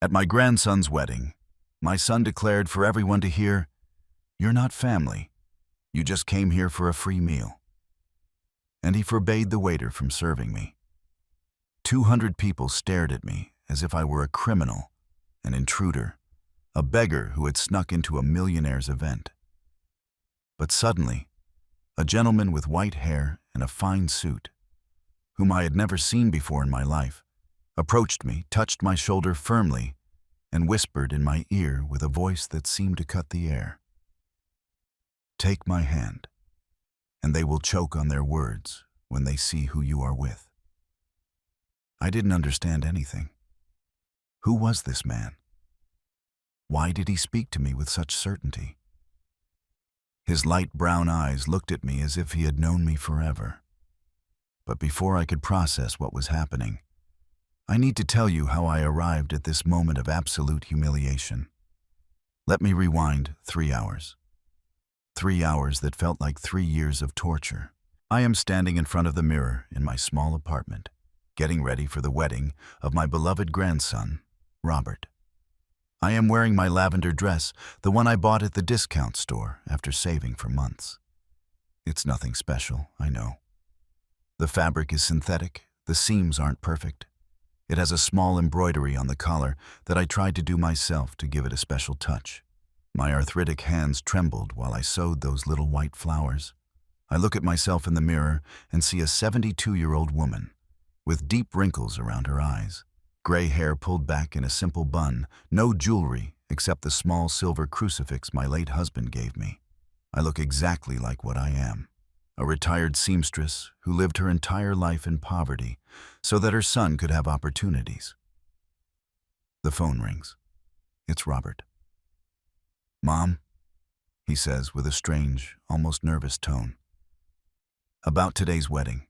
At my grandson's wedding, my son declared for everyone to hear, "You're not family. You just came here for a free meal." And he forbade the waiter from serving me. 200 people stared at me as if I were a criminal, an intruder, a beggar who had snuck into a millionaire's event. But suddenly, a gentleman with white hair and a fine suit, whom I had never seen before in my life, approached me, touched my shoulder firmly, and whispered in my ear with a voice that seemed to cut the air, "Take my hand, and they will choke on their words when they see who you are with." I didn't understand anything. Who was this man? Why did he speak to me with such certainty? His light brown eyes looked at me as if he had known me forever. But before I could process what was happening, I need to tell you how I arrived at this moment of absolute humiliation. Let me rewind 3 hours. 3 hours that felt like 3 years of torture. I am standing in front of the mirror in my small apartment, getting ready for the wedding of my beloved grandson, Robert. I am wearing my lavender dress, the one I bought at the discount store after saving for months. It's nothing special, I know. The fabric is synthetic, the seams aren't perfect. It has a small embroidery on the collar that I tried to do myself to give it a special touch. My arthritic hands trembled while I sewed those little white flowers. I look at myself in the mirror and see a 72-year-old woman with deep wrinkles around her eyes, gray hair pulled back in a simple bun, no jewelry except the small silver crucifix my late husband gave me. I look exactly like what I am, a retired seamstress who lived her entire life in poverty so that her son could have opportunities. The phone rings. It's Robert. "Mom," he says with a strange, almost nervous tone. "About today's wedding.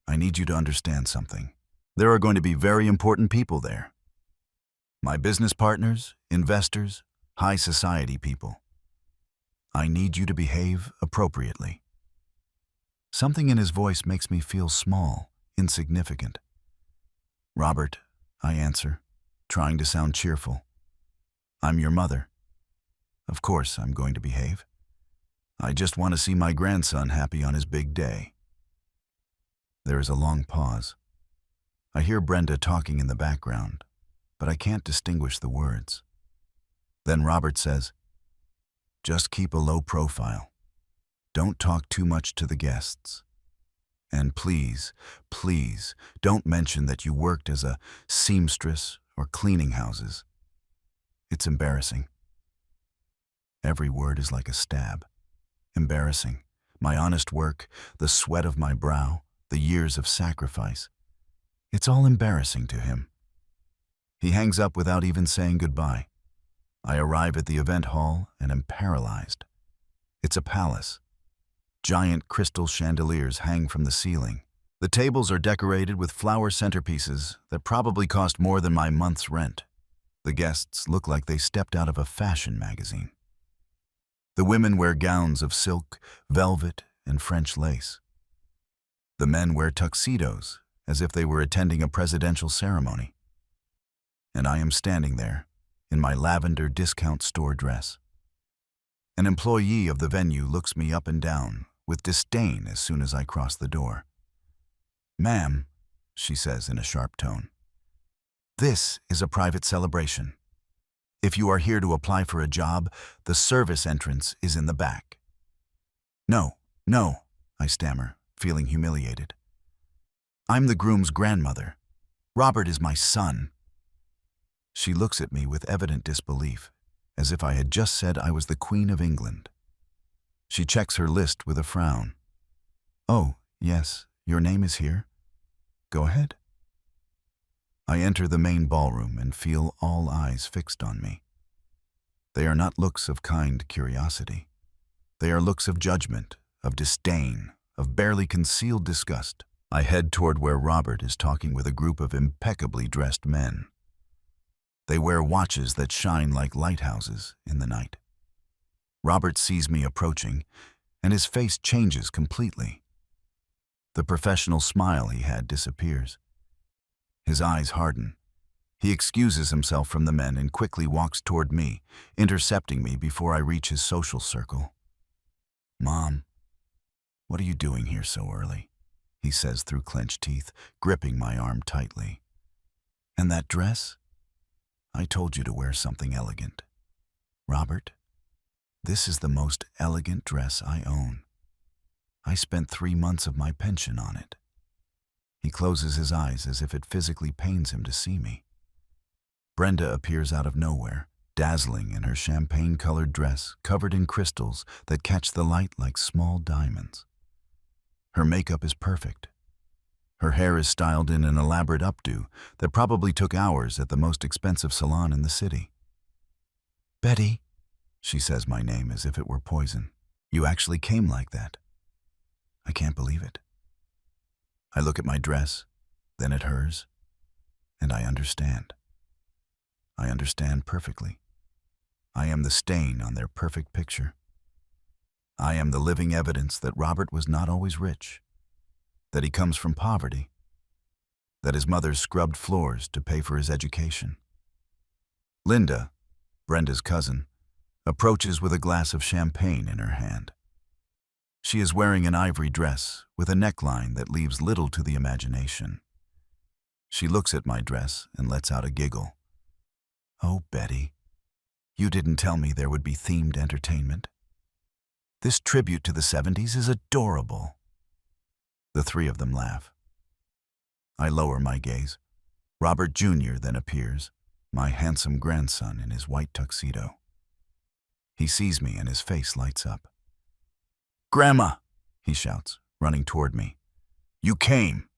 I need you to understand something. There are going to be very important people there. My business partners, investors, high society people. I need you to behave appropriately." Something in his voice makes me feel small, insignificant. "Robert," I answer, trying to sound cheerful. "I'm your mother. Of course I'm going to behave. I just want to see my grandson happy on his big day." There is a long pause. I hear Brenda talking in the background, but I can't distinguish the words. Then Robert says, "Just keep a low profile. Don't talk too much to the guests. And please, please, don't mention that you worked as a seamstress or cleaning houses. It's embarrassing." Every word is like a stab. Embarrassing. My honest work, the sweat of my brow, the years of sacrifice. It's all embarrassing to him. He hangs up without even saying goodbye. I arrive at the event hall and am paralyzed. It's a palace. Giant crystal chandeliers hang from the ceiling. The tables are decorated with flower centerpieces that probably cost more than my month's rent. The guests look like they stepped out of a fashion magazine. The women wear gowns of silk, velvet, and French lace. The men wear tuxedos, as if they were attending a presidential ceremony. And I am standing there, in my lavender discount store dress. An employee of the venue looks me up and down, with disdain as soon as I cross the door. "Ma'am," she says in a sharp tone, "this is a private celebration. If you are here to apply for a job, the service entrance is in the back." No, I stammer, feeling humiliated. "I'm the groom's grandmother. Robert is my son." She looks at me with evident disbelief, as if I had just said I was the Queen of England. She checks her list with a frown. "Oh, yes, your name is here. Go ahead." I enter the main ballroom and feel all eyes fixed on me. They are not looks of kind curiosity. They are looks of judgment, of disdain, of barely concealed disgust. I head toward where Robert is talking with a group of impeccably dressed men. They wear watches that shine like lighthouses in the night. Robert sees me approaching, and his face changes completely. The professional smile he had disappears. His eyes harden. He excuses himself from the men and quickly walks toward me, intercepting me before I reach his social circle. "Mom, what are you doing here so early?" he says through clenched teeth, gripping my arm tightly. "And that dress? I told you to wear something elegant. Robert, this is the most elegant dress I own. I spent 3 months of my pension on it." He closes his eyes as if it physically pains him to see me. Brenda appears out of nowhere, dazzling in her champagne-colored dress covered in crystals that catch the light like small diamonds. Her makeup is perfect. Her hair is styled in an elaborate updo that probably took hours at the most expensive salon in the city. "Betty," she says my name as if it were poison. "You actually came like that. I can't believe it." I look at my dress, then at hers, and I understand. I understand perfectly. I am the stain on their perfect picture. I am the living evidence that Robert was not always rich, that he comes from poverty, that his mother scrubbed floors to pay for his education. Linda, Brenda's cousin, approaches with a glass of champagne in her hand. She is wearing an ivory dress with a neckline that leaves little to the imagination. She looks at my dress and lets out a giggle. "Oh, Betty, you didn't tell me there would be themed entertainment. This tribute to the 70s is adorable." The three of them laugh. I lower my gaze. Robert Jr. then appears, my handsome grandson in his white tuxedo. He sees me and his face lights up. "Grandma," he shouts, running toward me. "You came."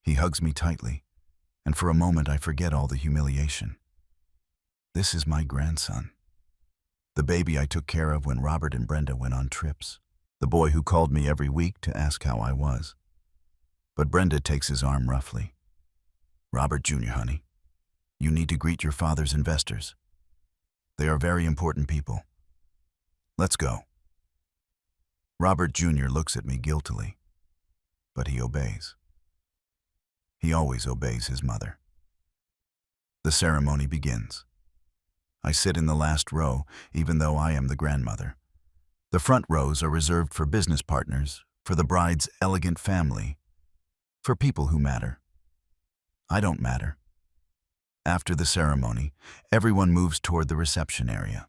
He hugs me tightly, and for a moment I forget all the humiliation. This is my grandson. The baby I took care of when Robert and Brenda went on trips. The boy who called me every week to ask how I was. But Brenda takes his arm roughly. "Robert Jr., honey, you need to greet your father's investors. They are very important people. Let's go." Robert Jr. looks at me guiltily, but he obeys. He always obeys his mother. The ceremony begins. I sit in the last row, even though I am the grandmother. The front rows are reserved for business partners, for the bride's elegant family, for people who matter. I don't matter. After the ceremony, everyone moves toward the reception area.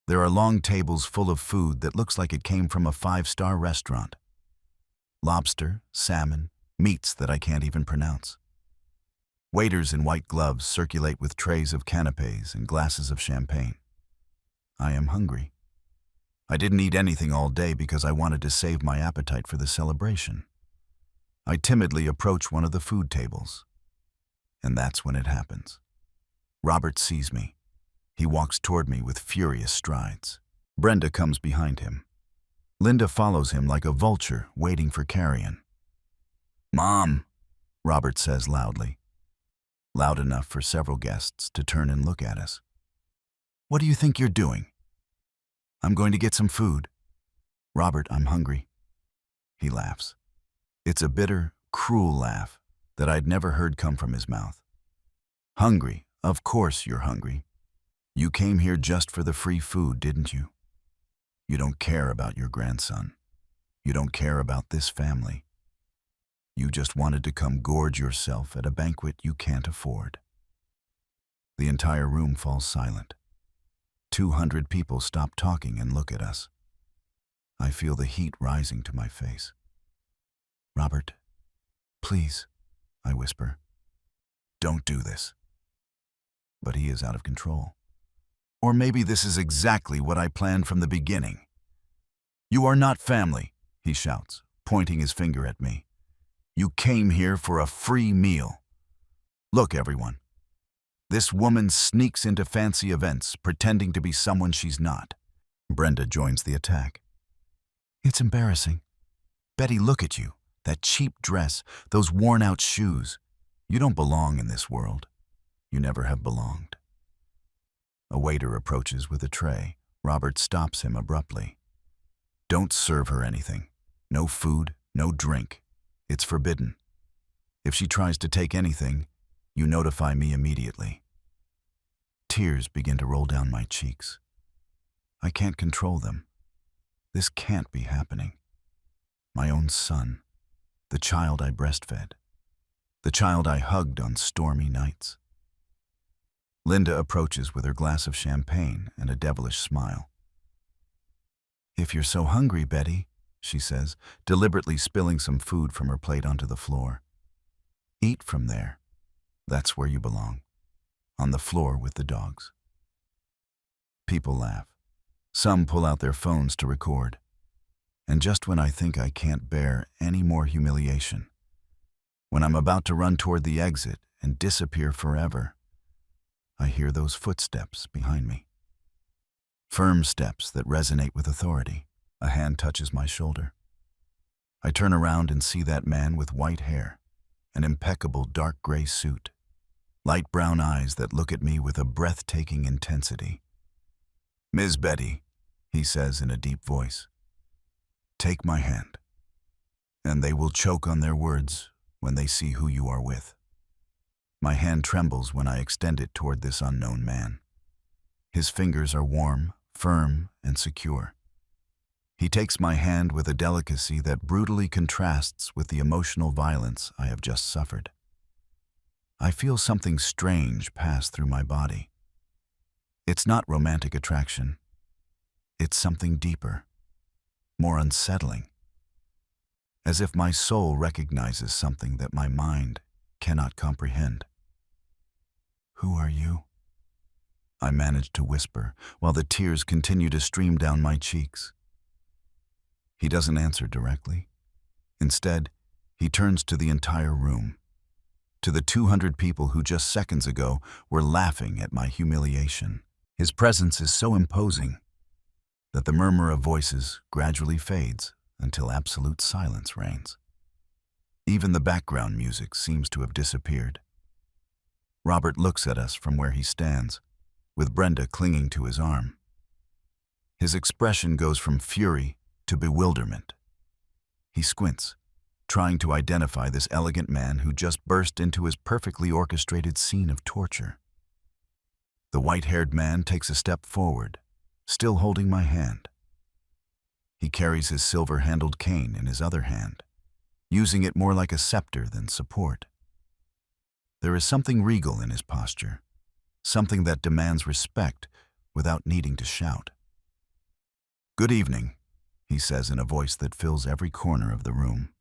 There are long tables full of food that looks like it came from a 5-star restaurant. Lobster, salmon, meats that I can't even pronounce. Waiters in white gloves circulate with trays of canapes and glasses of champagne. I am hungry. I didn't eat anything all day because I wanted to save my appetite for the celebration. I timidly approach one of the food tables. And that's when it happens. Robert sees me. He walks toward me with furious strides. Brenda comes behind him. Linda follows him like a vulture waiting for carrion. "Mom," Robert says loudly. Loud enough for several guests to turn and look at us. "What do you think you're doing?" "I'm going to get some food." "Robert, I'm hungry." He laughs. It's a bitter, cruel laugh that I'd never heard come from his mouth. "Hungry? Of course you're hungry. You came here just for the free food, didn't you? You don't care about your grandson. You don't care about this family. You just wanted to come gorge yourself at a banquet you can't afford." The entire room falls silent. 200 people stop talking and look at us. I feel the heat rising to my face. "Robert, please," I whisper. "Don't do this." But he is out of control. Or maybe this is exactly what I planned from the beginning. "You are not family," he shouts, pointing his finger at me. "You came here for a free meal. Look, everyone. This woman sneaks into fancy events, pretending to be someone she's not." Brenda joins the attack. "It's embarrassing. Betty, look at you. That cheap dress, those worn-out shoes. You don't belong in this world. You never have belonged." A waiter approaches with a tray. Robert stops him abruptly. "Don't serve her anything. No food, no drink. It's forbidden. If she tries to take anything, You notify me immediately. Tears begin to roll down my cheeks. I can't control them. This can't be happening. My own son, the child I breastfed, the child I hugged on stormy nights. Linda approaches with her glass of champagne and a devilish smile. "If you're so hungry, Betty," she says, deliberately spilling some food from her plate onto the floor. "Eat from there. That's where you belong. On the floor with the dogs." People laugh. Some pull out their phones to record. And just when I think I can't bear any more humiliation, when I'm about to run toward the exit and disappear forever, I hear those footsteps behind me. Firm steps that resonate with authority. A hand touches my shoulder. I turn around and see that man with white hair, an impeccable dark gray suit, light brown eyes that look at me with a breathtaking intensity. "Ms. Betty," he says in a deep voice, "take my hand." And they will choke on their words when they see who you are with. My hand trembles when I extend it toward this unknown man. His fingers are warm, firm, and secure. He takes my hand with a delicacy that brutally contrasts with the emotional violence I have just suffered. I feel something strange pass through my body. It's not romantic attraction. It's something deeper, more unsettling, as if my soul recognizes something that my mind cannot comprehend. "Who are you?" I manage to whisper while the tears continue to stream down my cheeks. He doesn't answer directly. Instead, he turns to the entire room, to the 200 people who just seconds ago were laughing at my humiliation. His presence is so imposing that the murmur of voices gradually fades until absolute silence reigns. Even the background music seems to have disappeared. Robert looks at us from where he stands, with Brenda clinging to his arm. His expression goes from fury to bewilderment. He squints, trying to identify this elegant man who just burst into his perfectly orchestrated scene of torture. The white-haired man takes a step forward, still holding my hand. He carries his silver-handled cane in his other hand, using it more like a scepter than support. There is something regal in his posture, something that demands respect without needing to shout. "Good evening," he says in a voice that fills every corner of the room.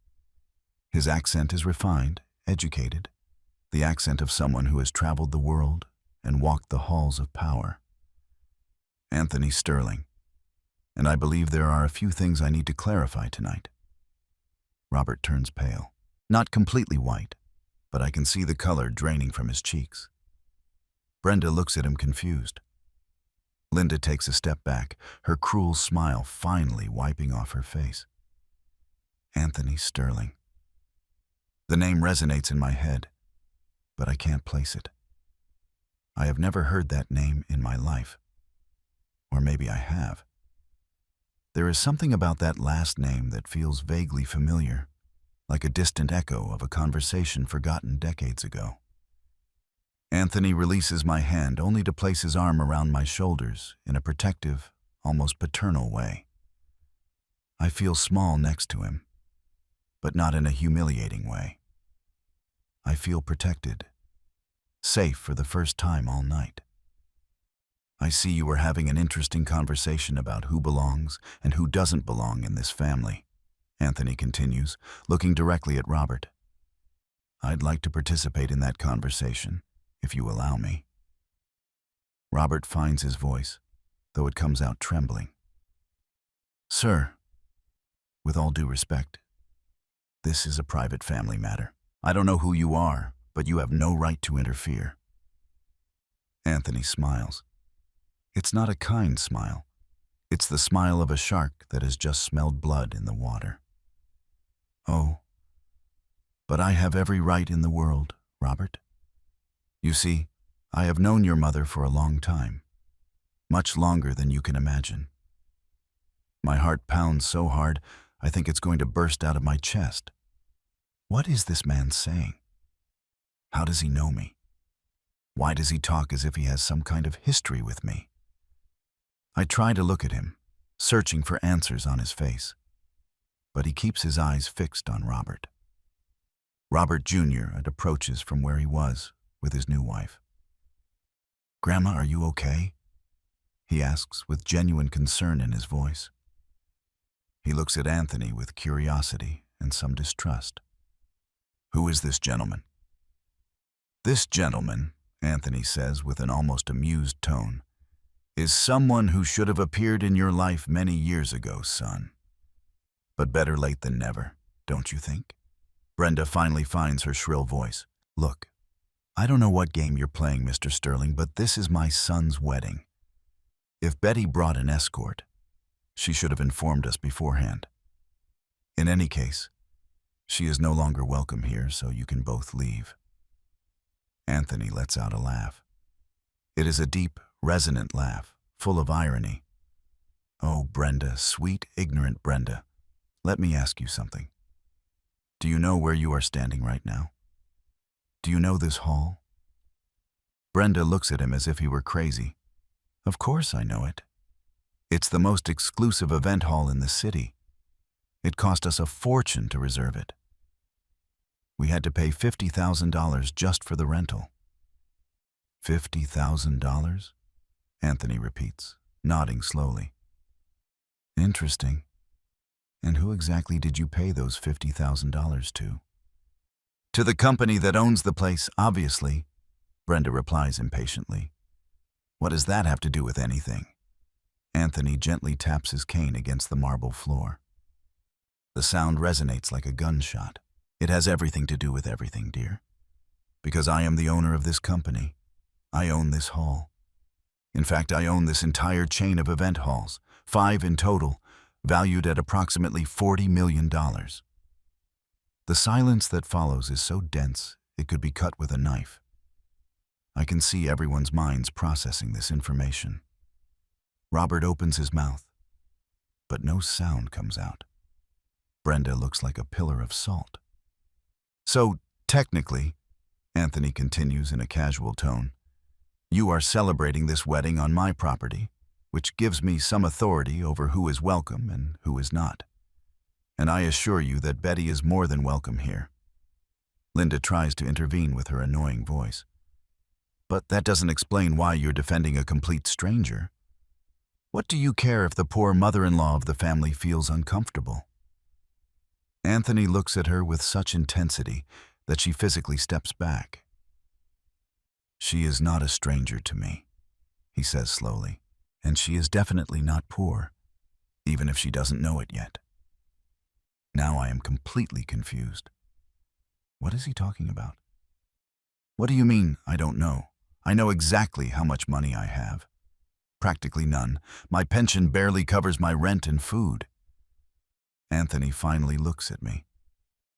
His accent is refined, educated, the accent of someone who has traveled the world and walked the halls of power. "Anthony Sterling, and I believe there are a few things I need to clarify tonight." Robert turns pale. Not completely white, but I can see the color draining from his cheeks. Brenda looks at him confused. Linda takes a step back, her cruel smile finally wiping off her face. Anthony Sterling. The name resonates in my head, but I can't place it. I have never heard that name in my life. Or maybe I have. There is something about that last name that feels vaguely familiar, like a distant echo of a conversation forgotten decades ago. Anthony releases my hand only to place his arm around my shoulders in a protective, almost paternal way. I feel small next to him, but not in a humiliating way. I feel protected, safe for the first time all night. "I see you were having an interesting conversation about who belongs and who doesn't belong in this family," Anthony continues, looking directly at Robert. "I'd like to participate in that conversation, if you allow me." Robert finds his voice, though it comes out trembling. "Sir, with all due respect, this is a private family matter. I don't know who you are, but you have no right to interfere." Anthony smiles. It's not a kind smile. It's the smile of a shark that has just smelled blood in the water. "Oh, but I have every right in the world, Robert. You see, I have known your mother for a long time, much longer than you can imagine." My heart pounds so hard, I think it's going to burst out of my chest. What is this man saying? How does he know me? Why does he talk as if he has some kind of history with me? I try to look at him, searching for answers on his face, but he keeps his eyes fixed on Robert. Robert Jr. approaches from where he was with his new wife. "Grandma, are you okay?" he asks with genuine concern in his voice. He looks at Anthony with curiosity and some distrust. "Who is this gentleman?" "This gentleman," Anthony says with an almost amused tone, "is someone who should have appeared in your life many years ago, son. But better late than never, don't you think?" Brenda finally finds her shrill voice. "Look, I don't know what game you're playing, Mr. Sterling, but this is my son's wedding. If Betty brought an escort, she should have informed us beforehand. In any case, she is no longer welcome here, so you can both leave." Anthony lets out a laugh. It is a deep, resonant laugh, full of irony. "Oh, Brenda, sweet, ignorant Brenda, let me ask you something. Do you know where you are standing right now? Do you know this hall?" Brenda looks at him as if he were crazy. "Of course I know it. It's the most exclusive event hall in the city. It cost us a fortune to reserve it. We had to pay $50,000 just for the rental." $50,000? Anthony repeats, nodding slowly. "Interesting. And who exactly did you pay those $50,000 to?" "To the company that owns the place, obviously," Brenda replies impatiently. "What does that have to do with anything?" Anthony gently taps his cane against the marble floor. The sound resonates like a gunshot. "It has everything to do with everything, dear. Because I am the owner of this company. I own this hall. In fact, I own this entire chain of event halls, 5 in total, valued at approximately $40 million. The silence that follows is so dense it could be cut with a knife. I can see everyone's minds processing this information. Robert opens his mouth, but no sound comes out. Brenda looks like a pillar of salt. "So, technically," Anthony continues in a casual tone, "you are celebrating this wedding on my property, which gives me some authority over who is welcome and who is not. And I assure you that Betty is more than welcome here." Linda tries to intervene with her annoying voice. "But that doesn't explain why you're defending a complete stranger. What do you care if the poor mother-in-law of the family feels uncomfortable?" Anthony looks at her with such intensity that she physically steps back. "She is not a stranger to me," he says slowly, "and she is definitely not poor, even if she doesn't know it yet." Now I am completely confused. What is he talking about? "What do you mean, I don't know? I know exactly how much money I have. Practically none. My pension barely covers my rent and food." Anthony finally looks at me.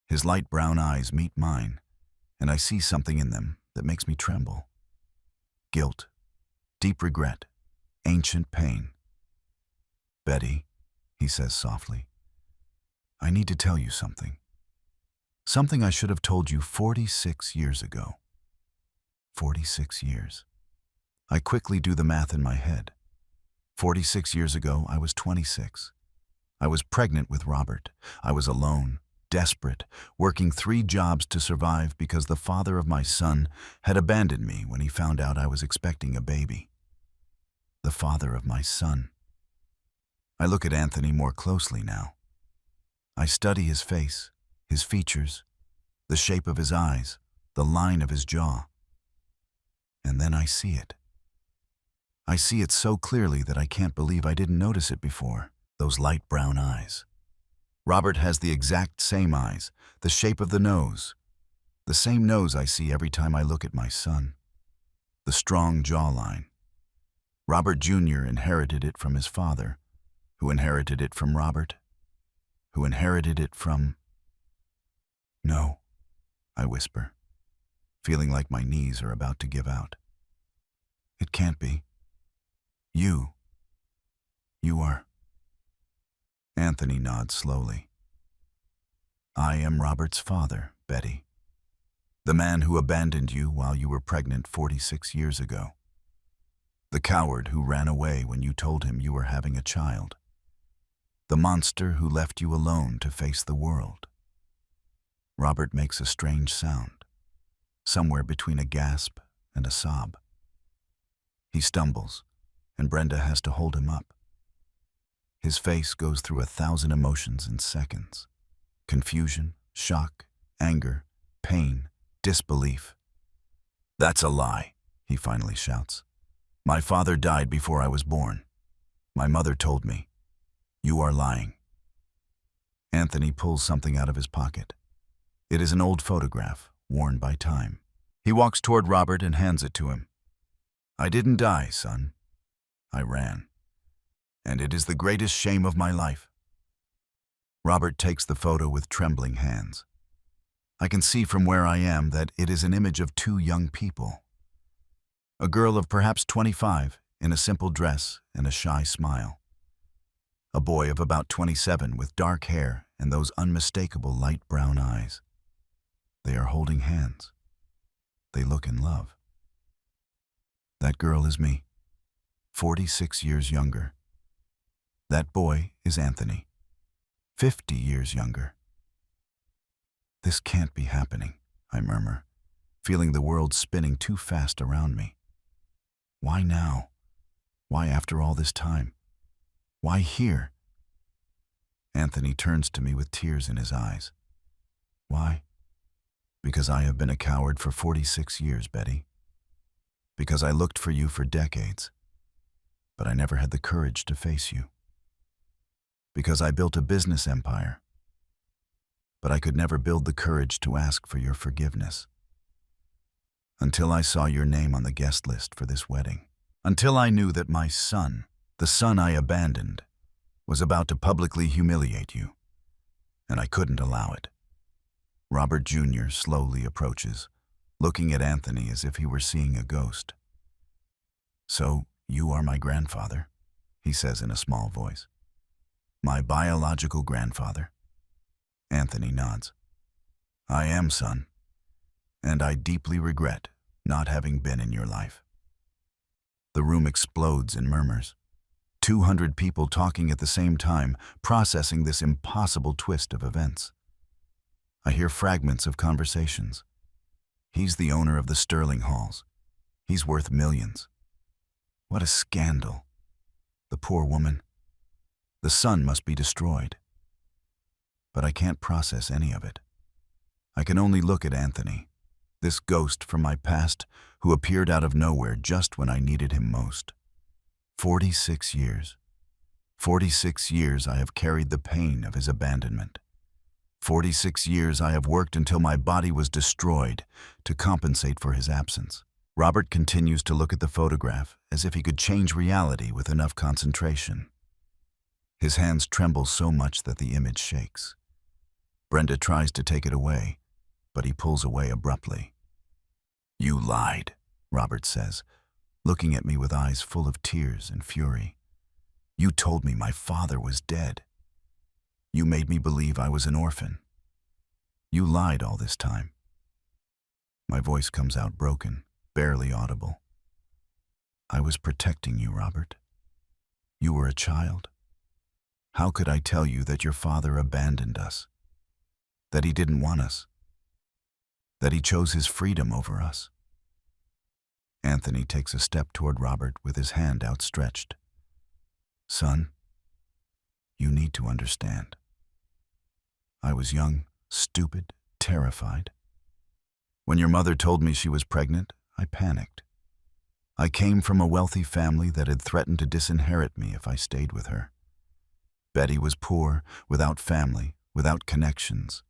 His light brown eyes meet mine, and I see something in them that makes me tremble. Guilt, deep regret, ancient pain. "Betty," he says softly, "I need to tell you something. Something I should have told you 46 years ago. 46 years. I quickly do the math in my head. 46 years ago, I was 26. I was pregnant with Robert. I was alone, desperate, working 3 jobs to survive because the father of my son had abandoned me when he found out I was expecting a baby. The father of my son. I look at Anthony more closely now. I study his face, his features, the shape of his eyes, the line of his jaw. And then I see it. I see it so clearly that I can't believe I didn't notice it before. Those light brown eyes. Robert has the exact same eyes, the shape of the nose. The same nose I see every time I look at my son. The strong jawline. Robert Jr. inherited it from his father, who inherited it from Robert, who inherited it from... "No," I whisper, feeling like my knees are about to give out. "It can't be. You are..." Anthony nods slowly. "I am Robert's father, Betty. The man who abandoned you while you were pregnant 46 years ago. The coward who ran away when you told him you were having a child. The monster who left you alone to face the world. Robert makes a strange sound, somewhere between a gasp and a sob. He stumbles, and Brenda has to hold him up. His face goes through 1,000 emotions in seconds. Confusion, shock, anger, pain, disbelief. "That's a lie," he finally shouts. "My father died before I was born. My mother told me. You are lying." Anthony pulls something out of his pocket. It is an old photograph, worn by time. He walks toward Robert and hands it to him. "I didn't die, son. I ran. And it is the greatest shame of my life." Robert takes the photo with trembling hands. I can see from where I am that it is an image of two young people. A girl of perhaps 25 in a simple dress and a shy smile. A boy of about 27 with dark hair and those unmistakable light brown eyes. They are holding hands. They look in love. That girl is me, 46 years younger. That boy is Anthony, 50 years younger. "This can't be happening," I murmur, feeling the world spinning too fast around me. Why now? Why after all this time? Why here? Anthony turns to me with tears in his eyes. Why? Because I have been a coward for 46 years, Betty. Because I looked for you for decades, but I never had the courage to face you. Because I built a business empire, but I could never build the courage to ask for your forgiveness. Until I saw your name on the guest list for this wedding. Until I knew that my son, the son I abandoned, was about to publicly humiliate you, and I couldn't allow it. Robert Jr. slowly approaches, looking at Anthony as if he were seeing a ghost. "So, you are my grandfather," he says in a small voice. "My biological grandfather." Anthony nods. "I am, son, and I deeply regret not having been in your life." The room explodes in murmurs. 200 people talking at the same time, processing this impossible twist of events. I hear fragments of conversations. "He's the owner of the Sterling Halls. He's worth millions. What a scandal. The poor woman. The son must be destroyed." But I can't process any of it. I can only look at Anthony, this ghost from my past who appeared out of nowhere just when I needed him most. 46 years. 46 years I have carried the pain of his abandonment. 46 years I have worked until my body was destroyed to compensate for his absence. Robert continues to look at the photograph as if he could change reality with enough concentration. His hands tremble so much that the image shakes. Brenda tries to take it away, but he pulls away abruptly. "You lied," Robert says, looking at me with eyes full of tears and fury. "You told me my father was dead. You made me believe I was an orphan. You lied all this time." My voice comes out broken, barely audible. "I was protecting you, Robert. You were a child. How could I tell you that your father abandoned us? That he didn't want us? That he chose his freedom over us?" Anthony takes a step toward Robert with his hand outstretched. "Son, you need to understand. I was young, stupid, terrified. When your mother told me she was pregnant, I panicked. I came from a wealthy family that had threatened to disinherit me if I stayed with her. Betty was poor, without family, without connections.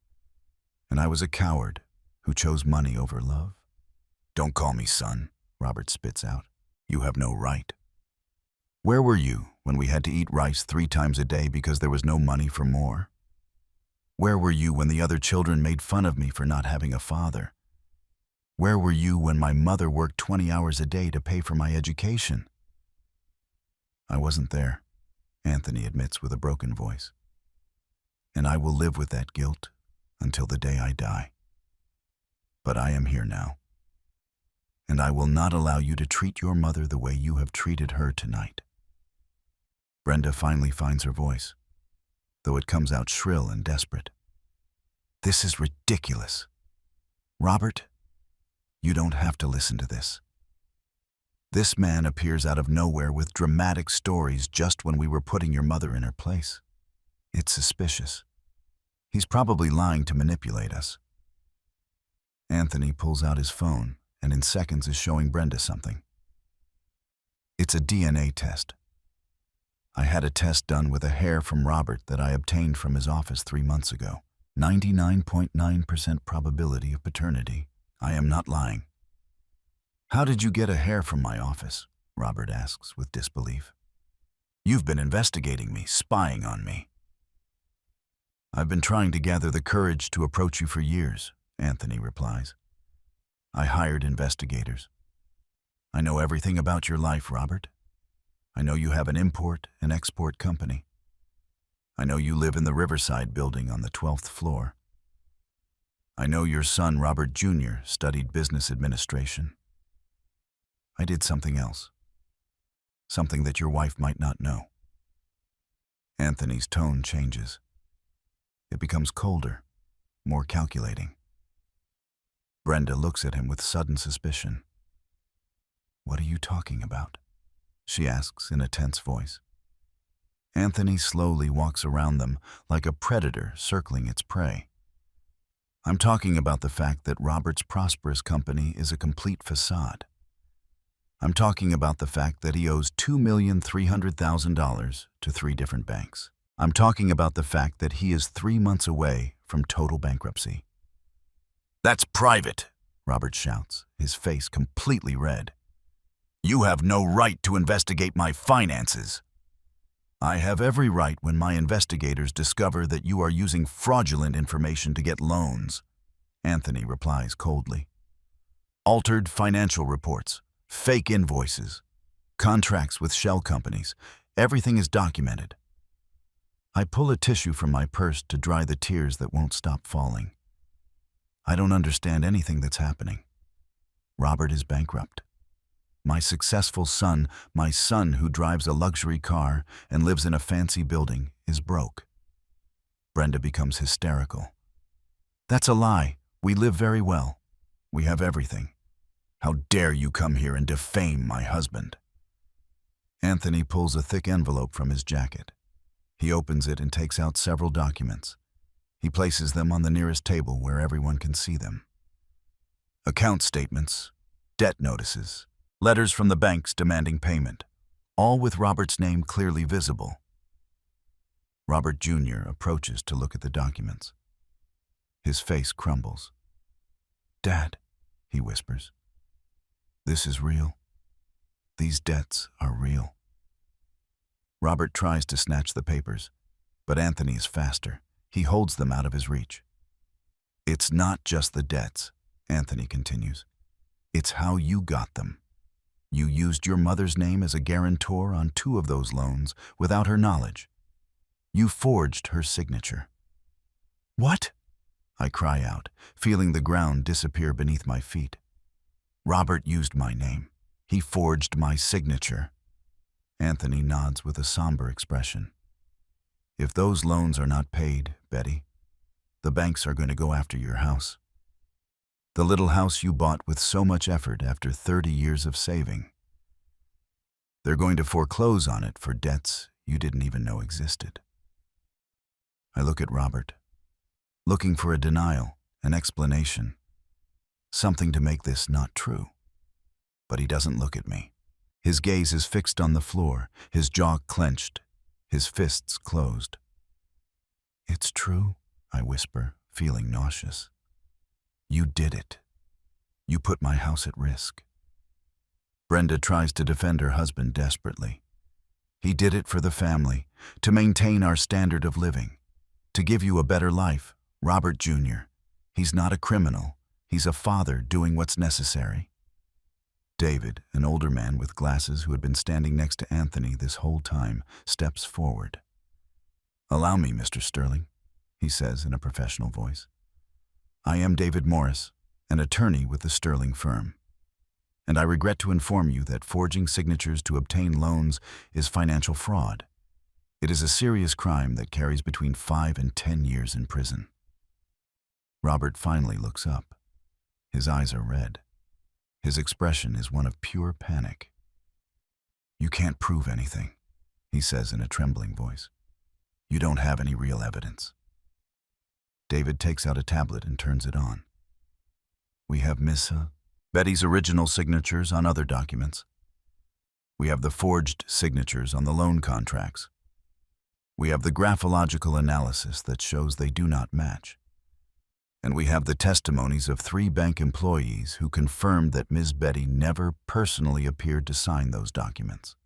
And I was a coward who chose money over love." "Don't call me son," Robert spits out. "You have no right. Where were you when we had to eat rice 3 times a day because there was no money for more? Where were you when the other children made fun of me for not having a father? Where were you when my mother worked 20 hours a day to pay for my education?" "I wasn't there," Anthony admits with a broken voice. "And I will live with that guilt until the day I die. But I am here now, and I will not allow you to treat your mother the way you have treated her tonight. Brenda finally finds her voice, though it comes out shrill and desperate. This is ridiculous. Robert, you don't have to listen to this. This man appears out of nowhere with dramatic stories just when we were putting your mother in her place. It's suspicious. He's probably lying to manipulate us. Anthony pulls out his phone and in seconds is showing Brenda something. It's a DNA test. I had a test done with a hair from Robert that I obtained from his office 3 months ago. 99.9% probability of paternity. I am not lying. How did you get a hair from my office? Robert asks with disbelief. You've been investigating me, spying on me. I've been trying to gather the courage to approach you for years, Anthony replies. I hired investigators. I know everything about your life, Robert. I know you have an import and export company. I know you live in the Riverside building on the 12th floor. I know your son, Robert Jr., studied business administration. I did something else. Something that your wife might not know. Anthony's tone changes. It becomes colder, more calculating. Brenda looks at him with sudden suspicion. What are you talking about? She asks in a tense voice. Anthony slowly walks around them like a predator circling its prey. I'm talking about the fact that Robert's prosperous company is a complete facade. I'm talking about the fact that he owes $2,300,000 to 3 different banks. I'm talking about the fact that he is 3 months away from total bankruptcy. That's private, Robert shouts, his face completely red. You have no right to investigate my finances. I have every right when my investigators discover that you are using fraudulent information to get loans, Anthony replies coldly. Altered financial reports, fake invoices, contracts with shell companies, everything is documented. I pull a tissue from my purse to dry the tears that won't stop falling. I don't understand anything that's happening. Robert is bankrupt. My successful son, my son who drives a luxury car and lives in a fancy building, is broke. Brenda becomes hysterical. That's a lie. We live very well. We have everything. How dare you come here and defame my husband? Anthony pulls a thick envelope from his jacket. He opens it and takes out several documents. He places them on the nearest table where everyone can see them. Account statements, debt notices, letters from the banks demanding payment, all with Robert's name clearly visible. Robert Jr. approaches to look at the documents. His face crumbles. Dad, he whispers. This is real. These debts are real. Robert tries to snatch the papers, but Anthony is faster. He holds them out of his reach. It's not just the debts, Anthony continues. It's how you got them. You used your mother's name as a guarantor on 2 of those loans without her knowledge. You forged her signature. What? I cry out, feeling the ground disappear beneath my feet. Robert used my name. He forged my signature. Anthony nods with a somber expression. If those loans are not paid, Betty, the banks are going to go after your house. The little house you bought with so much effort after 30 years of saving. They're going to foreclose on it for debts you didn't even know existed. I look at Robert, looking for a denial, an explanation, something to make this not true. But he doesn't look at me. His gaze is fixed on the floor, his jaw clenched, his fists closed. It's true, I whisper, feeling nauseous. You did it. You put my house at risk. Brenda tries to defend her husband desperately. He did it for the family, to maintain our standard of living, to give you a better life, Robert Jr. He's not a criminal. He's a father doing what's necessary. David, an older man with glasses who had been standing next to Anthony this whole time, steps forward. Allow me, Mr. Sterling, he says in a professional voice. I am David Morris, an attorney with the Sterling firm. And I regret to inform you that forging signatures to obtain loans is financial fraud. It is a serious crime that carries between 5 and 10 years in prison. Robert finally looks up. His eyes are red. His expression is one of pure panic. "You can't prove anything," he says in a trembling voice. "You don't have any real evidence." David takes out a tablet and turns it on. We have Miss Betty's original signatures on other documents. We have the forged signatures on the loan contracts. We have the graphological analysis that shows they do not match. And we have the testimonies of 3 bank employees who confirmed that Ms. Betty never personally appeared to sign those documents.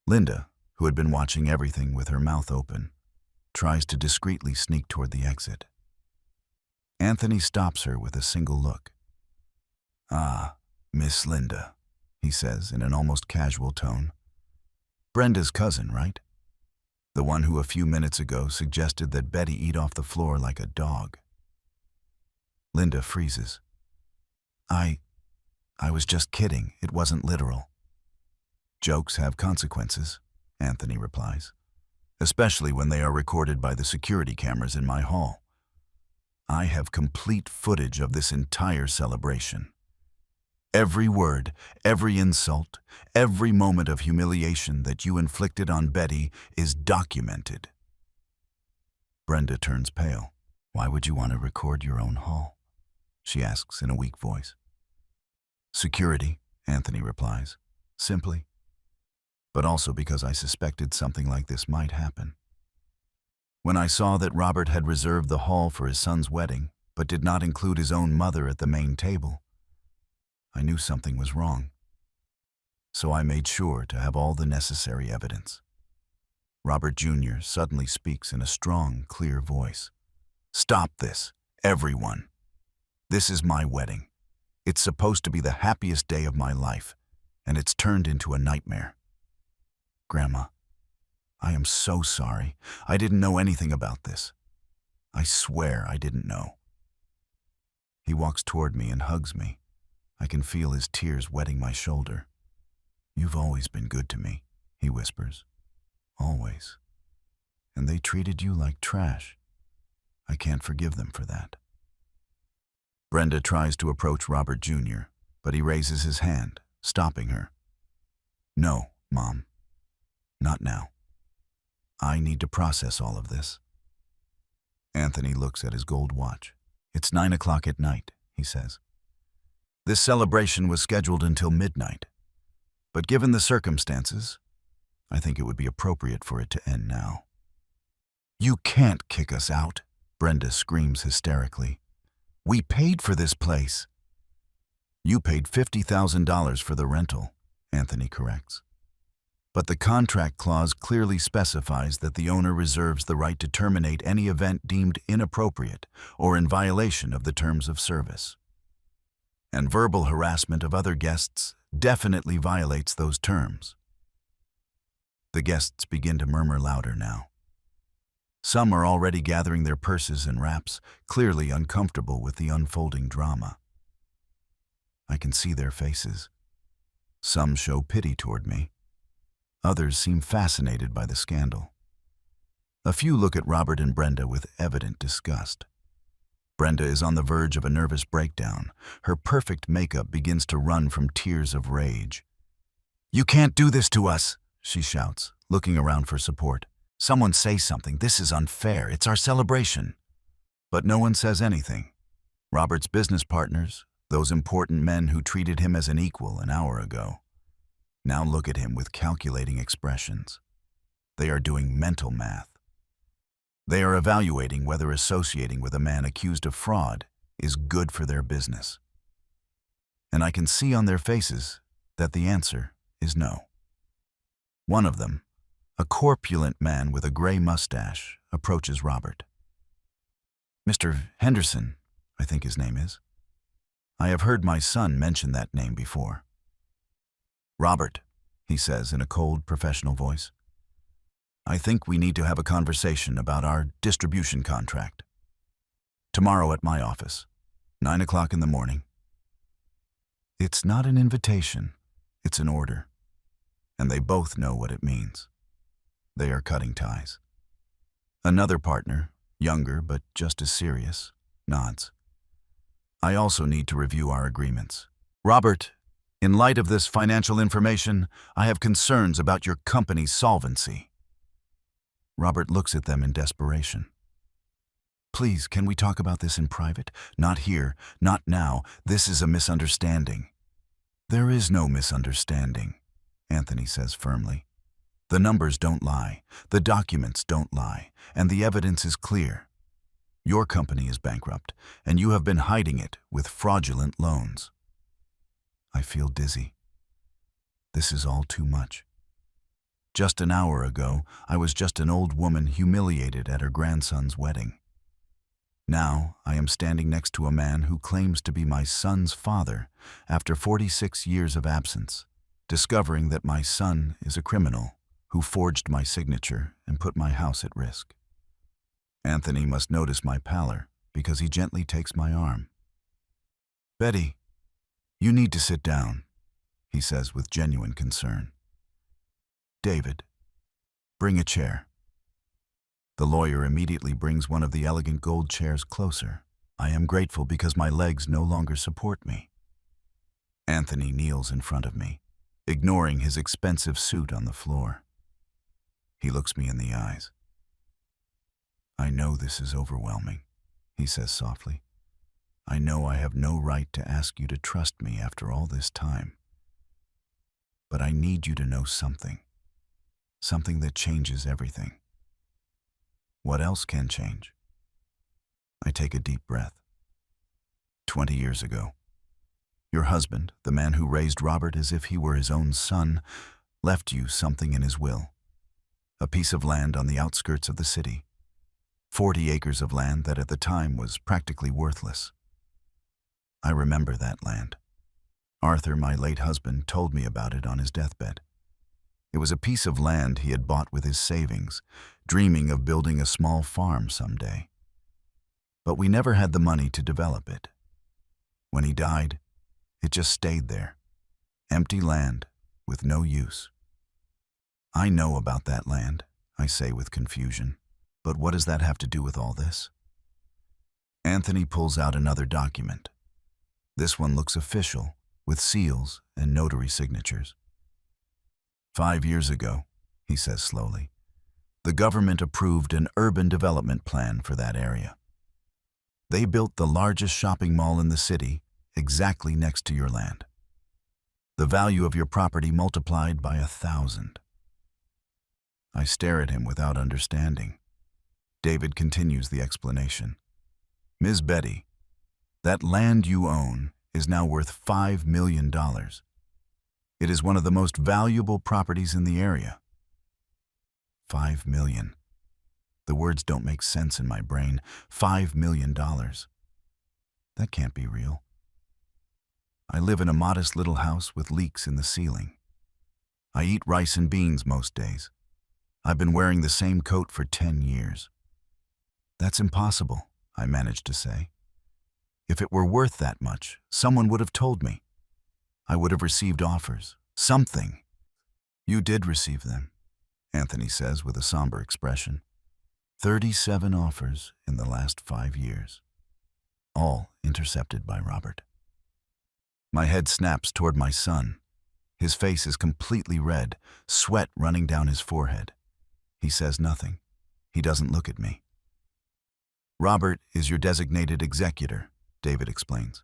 Linda, who had been watching everything with her mouth open, tries to discreetly sneak toward the exit. Anthony stops her with a single look. "Ah, Miss Linda," he says in an almost casual tone. "Brenda's cousin, right? The one who a few minutes ago suggested that Betty eat off the floor like a dog." Linda freezes. I was just kidding. It wasn't literal." "Jokes have consequences," Anthony replies, "especially when they are recorded by the security cameras in my hall. I have complete footage of this entire celebration. Every word, every insult, every moment of humiliation that you inflicted on Betty is documented." Brenda turns pale. "Why would you want to record your own hall?" she asks in a weak voice. "Security," Anthony replies, simply. "But also because I suspected something like this might happen. When I saw that Robert had reserved the hall for his son's wedding, but did not include his own mother at the main table, I knew something was wrong. So I made sure to have all the necessary evidence." Robert Jr. suddenly speaks in a strong, clear voice. "Stop this, everyone. This is my wedding. It's supposed to be the happiest day of my life, and it's turned into a nightmare. Grandma, I am so sorry. I didn't know anything about this. I swear I didn't know." He walks toward me and hugs me. I can feel his tears wetting my shoulder. "You've always been good to me," he whispers. "Always. And they treated you like trash. I can't forgive them for that." Brenda tries to approach Robert Jr., but he raises his hand, stopping her. "No, Mom. Not now. I need to process all of this." Anthony looks at his gold watch. "It's 9 o'clock at night," he says. "This celebration was scheduled until midnight, but given the circumstances, I think it would be appropriate for it to end now." "You can't kick us out," Brenda screams hysterically. "We paid for this place." "You paid $50,000 for the rental," Anthony corrects. "But the contract clause clearly specifies that the owner reserves the right to terminate any event deemed inappropriate or in violation of the terms of service. And verbal harassment of other guests definitely violates those terms." The guests begin to murmur louder now. Some are already gathering their purses and wraps, clearly uncomfortable with the unfolding drama. I can see their faces. Some show pity toward me. Others seem fascinated by the scandal. A few look at Robert and Brenda with evident disgust. Brenda is on the verge of a nervous breakdown. Her perfect makeup begins to run from tears of rage. "You can't do this to us," she shouts, looking around for support. "Someone say something. This is unfair. It's our celebration." But no one says anything. Robert's business partners, those important men who treated him as an equal an hour ago, now look at him with calculating expressions. They are doing mental math. They are evaluating whether associating with a man accused of fraud is good for their business. And I can see on their faces that the answer is no. One of them, a corpulent man with a gray mustache, approaches Robert. "Mr. Henderson, I think his name is. I have heard my son mention that name before." "Robert," he says in a cold, professional voice, "I think we need to have a conversation about our distribution contract. Tomorrow at my office. 9 o'clock in the morning. It's not an invitation, it's an order. And they both know what it means. They are cutting ties. Another partner, younger but just as serious, nods. I also need to review our agreements. Robert, in light of this financial information, I have concerns about your company's solvency. Robert looks at them in desperation. Please, can we talk about this in private? Not here, not now. This is a misunderstanding. There is no misunderstanding, Anthony says firmly. The numbers don't lie, the documents don't lie, and the evidence is clear. Your company is bankrupt, and you have been hiding it with fraudulent loans. I feel dizzy. This is all too much. Just an hour ago, I was just an old woman humiliated at her grandson's wedding. Now, I am standing next to a man who claims to be my son's father after 46 years of absence, discovering that my son is a criminal who forged my signature and put my house at risk. Anthony must notice my pallor because he gently takes my arm. Betty, you need to sit down, he says with genuine concern. David, bring a chair. The lawyer immediately brings one of the elegant gold chairs closer. I am grateful because my legs no longer support me. Anthony kneels in front of me, ignoring his expensive suit on the floor. He looks me in the eyes. I know this is overwhelming, he says softly. I know I have no right to ask you to trust me after all this time. But I need you to know something. Something that changes everything. What else can change? I take a deep breath. 20 years ago, your husband, the man who raised Robert as if he were his own son, left you something in his will. A piece of land on the outskirts of the city. 40 acres of land that at the time was practically worthless. I remember that land. Arthur, my late husband, told me about it on his deathbed. It was a piece of land he had bought with his savings, dreaming of building a small farm someday. But we never had the money to develop it. When he died, it just stayed there. Empty land with no use. I know about that land, I say with confusion. But what does that have to do with all this? Anthony pulls out another document. This one looks official, with seals and notary signatures. 5 years ago, he says slowly, the government approved an urban development plan for that area. They built the largest shopping mall in the city exactly next to your land. The value of your property multiplied by 1,000. I stare at him without understanding. David continues the explanation. Ms. Betty, that land you own is now worth $5 million. It is one of the most valuable properties in the area. 5 million. The words don't make sense in my brain. $5 million. That can't be real. I live in a modest little house with leaks in the ceiling. I eat rice and beans most days. I've been wearing the same coat for 10 years. That's impossible, I managed to say. If it were worth that much, someone would have told me. I would have received offers. Something. You did receive them, Anthony says with a somber expression. 37 offers in the last 5 years. All intercepted by Robert. My head snaps toward my son. His face is completely red, sweat running down his forehead. He says nothing. He doesn't look at me. Robert is your designated executor, David explains.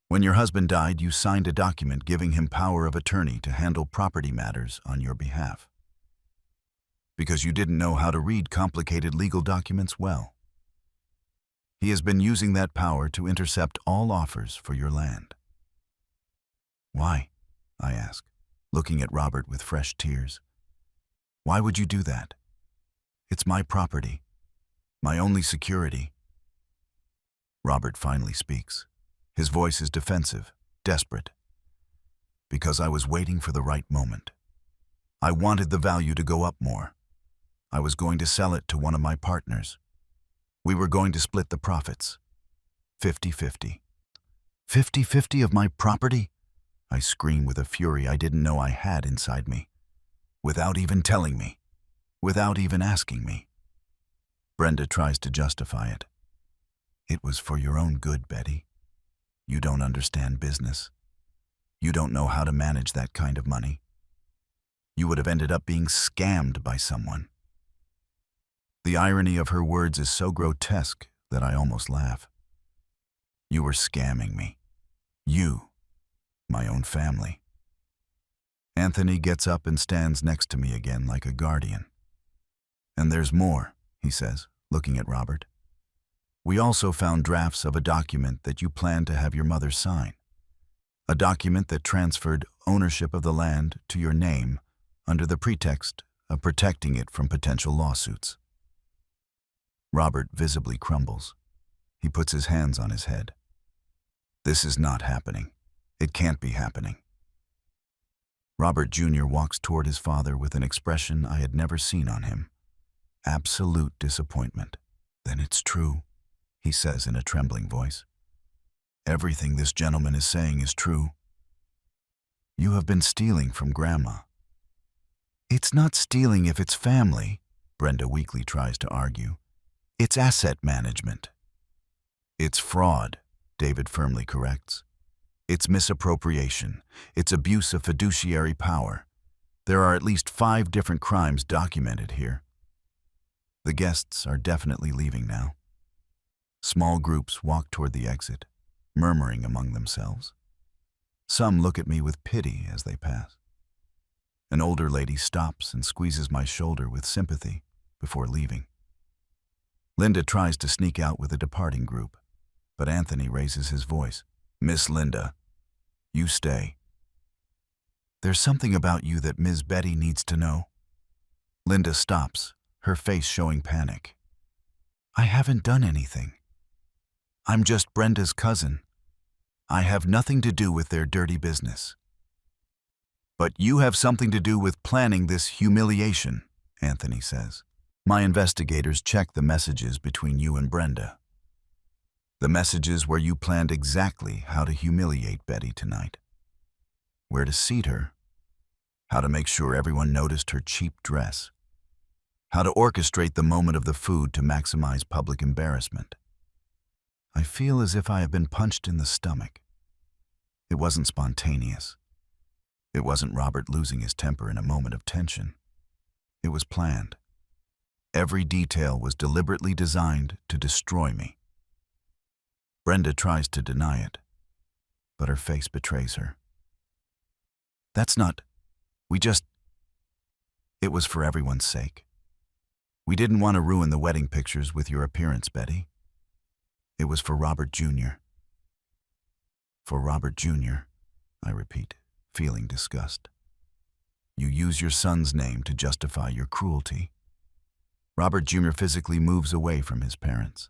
When your husband died, you signed a document giving him power of attorney to handle property matters on your behalf. Because you didn't know how to read complicated legal documents well. He has been using that power to intercept all offers for your land. Why? I ask, looking at Robert with fresh tears. Why would you do that? It's my property, my only security. Robert finally speaks. His voice is defensive, desperate. Because I was waiting for the right moment. I wanted the value to go up more. I was going to sell it to one of my partners. We were going to split the profits, 50-50. 50-50 of my property? I scream with a fury I didn't know I had inside me. Without even telling me. Without even asking me. Brenda tries to justify it. It was for your own good, Betty. You don't understand business. You don't know how to manage that kind of money. You would have ended up being scammed by someone. The irony of her words is so grotesque that I almost laugh. You were scamming me. You, my own family. Anthony gets up and stands next to me again like a guardian. And there's more, he says, looking at Robert. We also found drafts of a document that you planned to have your mother sign. A document that transferred ownership of the land to your name under the pretext of protecting it from potential lawsuits. Robert visibly crumbles. He puts his hands on his head. This is not happening. It can't be happening. Robert Jr. walks toward his father with an expression I had never seen on him. Absolute disappointment. Then it's true, he says in a trembling voice. Everything this gentleman is saying is true. You have been stealing from Grandma. It's not stealing if it's family, Brenda weakly tries to argue. It's asset management. It's fraud, David firmly corrects. It's misappropriation. It's abuse of fiduciary power. There are at least 5 different crimes documented here. The guests are definitely leaving now. Small groups walk toward the exit, murmuring among themselves. Some look at me with pity as they pass. An older lady stops and squeezes my shoulder with sympathy before leaving. Linda tries to sneak out with the departing group, but Anthony raises his voice. Miss Linda, you stay. There's something about you that Ms. Betty needs to know. Linda stops, her face showing panic. I haven't done anything. I'm just Brenda's cousin. I have nothing to do with their dirty business. But you have something to do with planning this humiliation, Anthony says. My investigators checked the messages between you and Brenda. The messages where you planned exactly how to humiliate Betty tonight. Where to seat her. How to make sure everyone noticed her cheap dress. How to orchestrate the moment of the food to maximize public embarrassment. I feel as if I have been punched in the stomach. It wasn't spontaneous. It wasn't Robert losing his temper in a moment of tension. It was planned. Every detail was deliberately designed to destroy me. Brenda tries to deny it, but her face betrays her. That's not... It was for everyone's sake. We didn't want to ruin the wedding pictures with your appearance, Betty. It was for Robert Jr. For Robert Jr., I repeat, feeling disgust. You use your son's name to justify your cruelty. Robert Jr. physically moves away from his parents.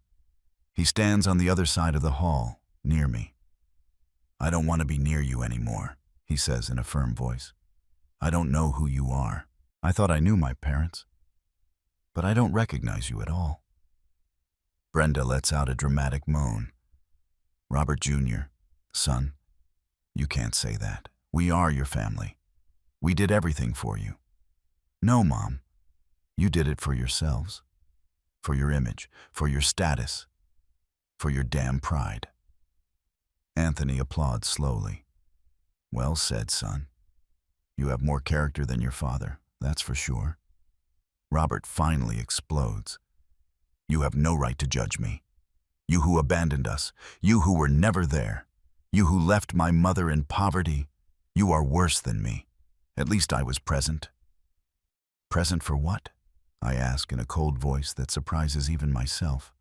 He stands on the other side of the hall, near me. I don't want to be near you anymore, he says in a firm voice. I don't know who you are. I thought I knew my parents. But I don't recognize you at all. Brenda lets out a dramatic moan. Robert Jr., son, you can't say that. We are your family. We did everything for you. No, Mom. You did it for yourselves. For your image. For your status. For your damn pride. Anthony applauds slowly. Well said, son. You have more character than your father, that's for sure. Robert finally explodes. You have no right to judge me. You who abandoned us. You who were never there. You who left my mother in poverty. You are worse than me. At least I was present. Present for what? I ask in a cold voice that surprises even myself.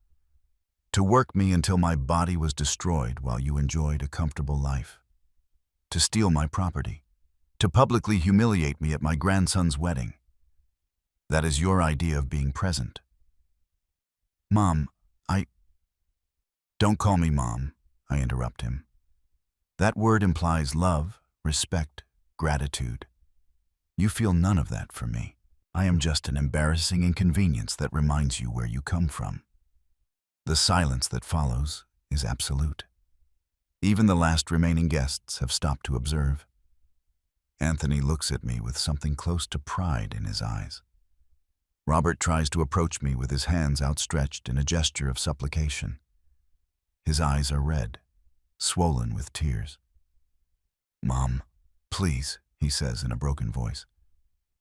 To work me until my body was destroyed while you enjoyed a comfortable life. To steal my property. To publicly humiliate me at my grandson's wedding. That is your idea of being present. Mom, Don't call me Mom, I interrupt him. That word implies love, respect, gratitude. You feel none of that for me. I am just an embarrassing inconvenience that reminds you where you come from. The silence that follows is absolute. Even the last remaining guests have stopped to observe. Anthony looks at me with something close to pride in his eyes. Robert tries to approach me with his hands outstretched in a gesture of supplication. His eyes are red, swollen with tears. "Mom, please," he says in a broken voice.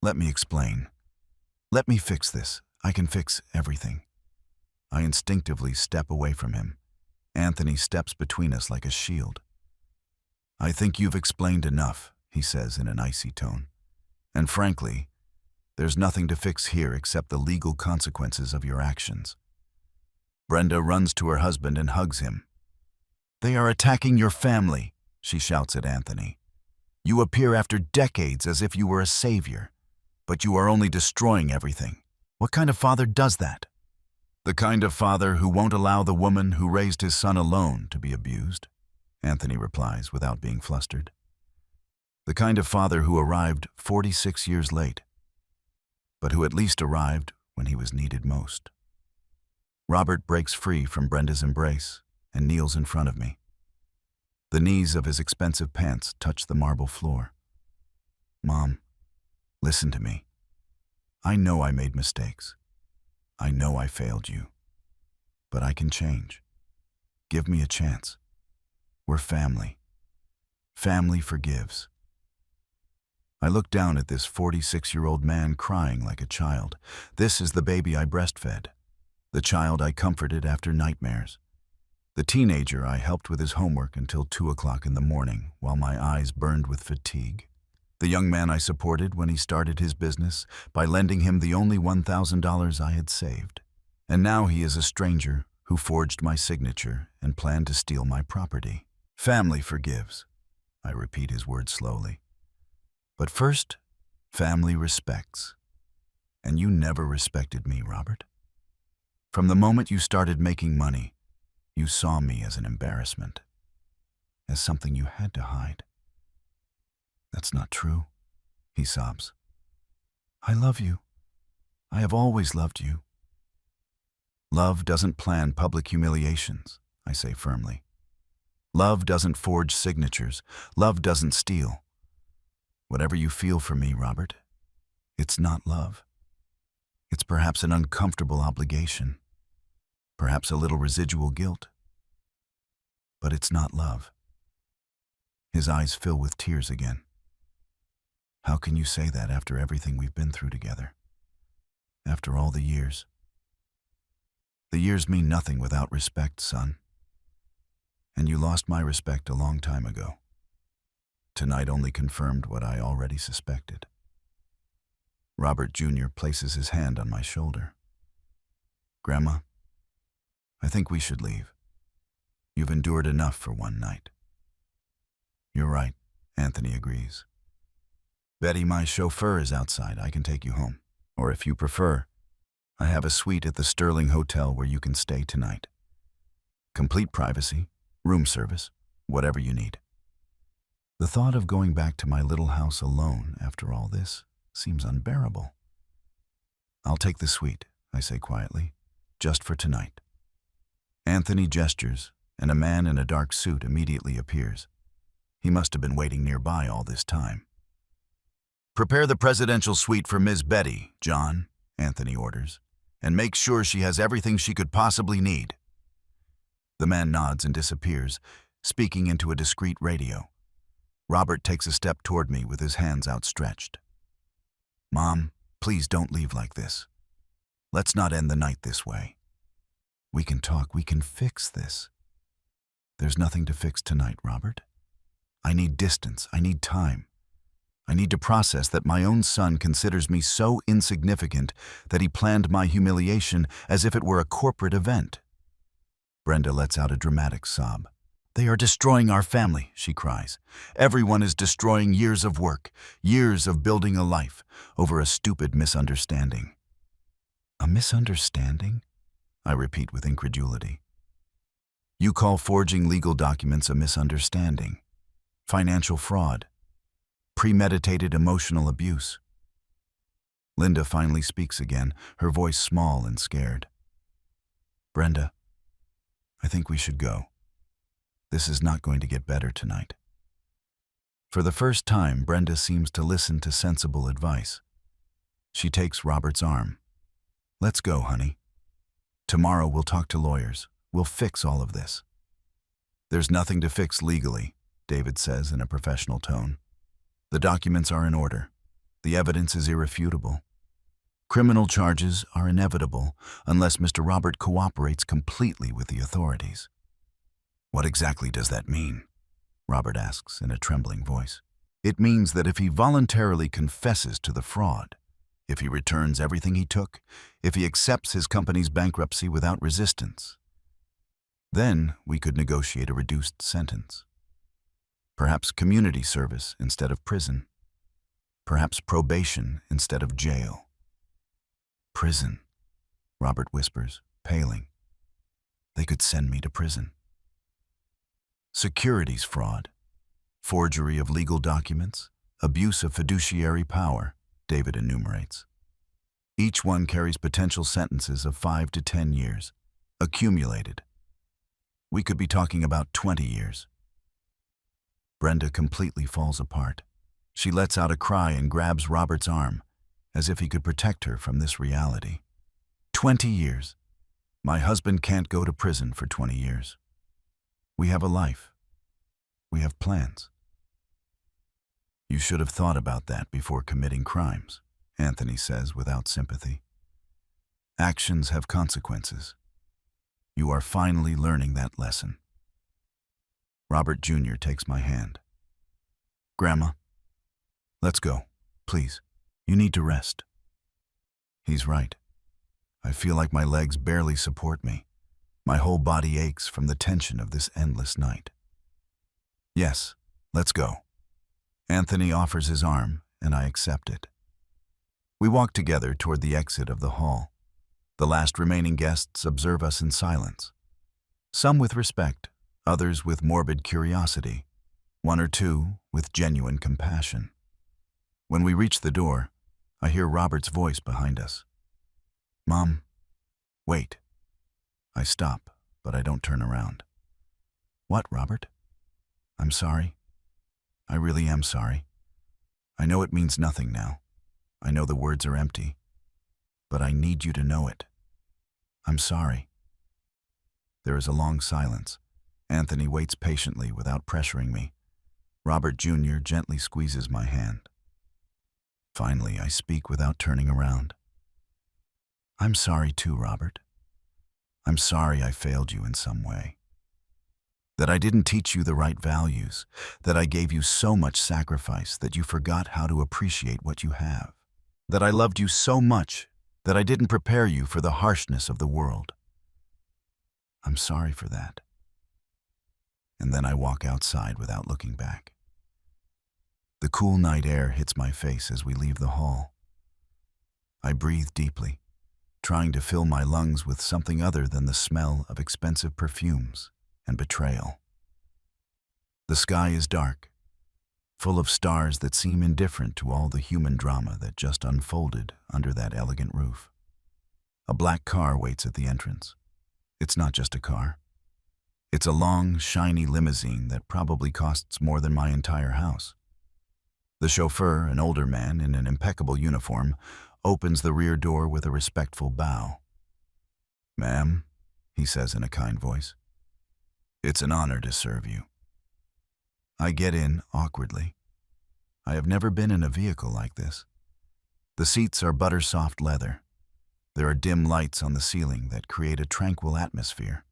"Let me explain. Let me fix this. I can fix everything." I instinctively step away from him. Anthony steps between us like a shield. "I think you've explained enough," he says in an icy tone. "And frankly, there's nothing to fix here except the legal consequences of your actions." Brenda runs to her husband and hugs him. "They are attacking your family," she shouts at Anthony. "You appear after decades as if you were a savior, but you are only destroying everything. What kind of father does that?" "The kind of father who won't allow the woman who raised his son alone to be abused," Anthony replies without being flustered. "The kind of father who arrived 46 years late, but who at least arrived when he was needed most." Robert breaks free from Brenda's embrace and kneels in front of me. The knees of his expensive pants touch the marble floor. "Mom, listen to me. I know I made mistakes. I know I failed you. But I can change. Give me a chance. We're family. Family forgives." I look down at this 46-year-old man crying like a child. This is the baby I breastfed, the child I comforted after nightmares, the teenager I helped with his homework until 2 o'clock in the morning while my eyes burned with fatigue, the young man I supported when he started his business by lending him the only $1,000 I had saved. And now he is a stranger who forged my signature and planned to steal my property. Family forgives. I repeat his words slowly. But first, family respects. And you never respected me, Robert. From the moment you started making money, you saw me as an embarrassment, as something you had to hide. "That's not true," he sobs. "I love you. I have always loved you." "Love doesn't plan public humiliations," I say firmly. "Love doesn't forge signatures. Love doesn't steal. Whatever you feel for me, Robert, it's not love. It's perhaps an uncomfortable obligation, perhaps a little residual guilt. But it's not love." His eyes fill with tears again. "How can you say that after everything we've been through together? After all the years?" "The years mean nothing without respect, son. And you lost my respect a long time ago. Tonight only confirmed what I already suspected." Robert Jr. places his hand on my shoulder. "Grandma, I think we should leave. You've endured enough for one night." "You're right," Anthony agrees. "Betty, my chauffeur, is outside. I can take you home. Or if you prefer, I have a suite at the Sterling Hotel where you can stay tonight. Complete privacy, room service, whatever you need." The thought of going back to my little house alone after all this seems unbearable. "I'll take the suite," I say quietly, "just for tonight." Anthony gestures, and a man in a dark suit immediately appears. He must have been waiting nearby all this time. "Prepare the presidential suite for Ms. Betty, John," Anthony orders, "and make sure she has everything she could possibly need." The man nods and disappears, speaking into a discreet radio. Robert takes a step toward me with his hands outstretched. "Mom, please don't leave like this. Let's not end the night this way. We can talk, we can fix this." "There's nothing to fix tonight, Robert. I need distance, I need time. I need to process that my own son considers me so insignificant that he planned my humiliation as if it were a corporate event." Brenda lets out a dramatic sob. "They are destroying our family," she cries. "Everyone is destroying years of work, years of building a life, over a stupid misunderstanding." "A misunderstanding?" I repeat with incredulity. "You call forging legal documents a misunderstanding, financial fraud, premeditated emotional abuse." Linda finally speaks again, her voice small and scared. "Brenda, I think we should go. This is not going to get better tonight. For the first time, Brenda seems to listen to sensible advice. She takes Robert's arm. Let's go, honey. Tomorrow we'll talk to lawyers. We'll fix all of this. There's nothing to fix legally, David says in a professional tone. The documents are in order. The evidence is irrefutable. Criminal charges are inevitable unless Mr. Robert cooperates completely with the authorities. What exactly does that mean? Robert asks in a trembling voice. It means that if he voluntarily confesses to the fraud, if he returns everything he took, if he accepts his company's bankruptcy without resistance, then we could negotiate a reduced sentence. Perhaps community service instead of prison. Perhaps probation instead of jail. Prison, Robert whispers, paling. They could send me to prison. Securities fraud, forgery of legal documents, abuse of fiduciary power, David enumerates. Each one carries potential sentences of 5 to 10 years, accumulated. We could be talking about 20 years. Brenda completely falls apart. She lets out a cry and grabs Robert's arm, as if he could protect her from this reality. 20 years. My husband can't go to prison for 20 years. We have a life. We have plans. You should have thought about that before committing crimes, Anthony says without sympathy. Actions have consequences. You are finally learning that lesson. Robert Jr. takes my hand. Grandma, let's go, please. You need to rest. He's right. I feel like my legs barely support me. My whole body aches from the tension of this endless night. Yes, let's go. Anthony offers his arm, and I accept it. We walk together toward the exit of the hall. The last remaining guests observe us in silence. Some with respect, others with morbid curiosity, one or two with genuine compassion. When we reach the door, I hear Robert's voice behind us. Mom, wait. I stop, but I don't turn around. What, Robert? I'm sorry. I really am sorry. I know it means nothing now. I know the words are empty. But I need you to know it. I'm sorry. There is a long silence. Anthony waits patiently without pressuring me. Robert Jr. gently squeezes my hand. Finally, I speak without turning around. I'm sorry too, Robert. I'm sorry I failed you in some way. That I didn't teach you the right values, that I gave you so much sacrifice that you forgot how to appreciate what you have. That I loved you so much that I didn't prepare you for the harshness of the world. I'm sorry for that. And then I walk outside without looking back. The cool night air hits my face as we leave the hall. I breathe deeply, trying to fill my lungs with something other than the smell of expensive perfumes and betrayal. The sky is dark, full of stars that seem indifferent to all the human drama that just unfolded under that elegant roof. A black car waits at the entrance. It's not just a car. It's a long, shiny limousine that probably costs more than my entire house. The chauffeur, an older man in an impeccable uniform, opens the rear door with a respectful bow. Ma'am, he says in a kind voice, it's an honor to serve you. I get in awkwardly. I have never been in a vehicle like this. The seats are butter-soft leather. There are dim lights on the ceiling that create a tranquil atmosphere.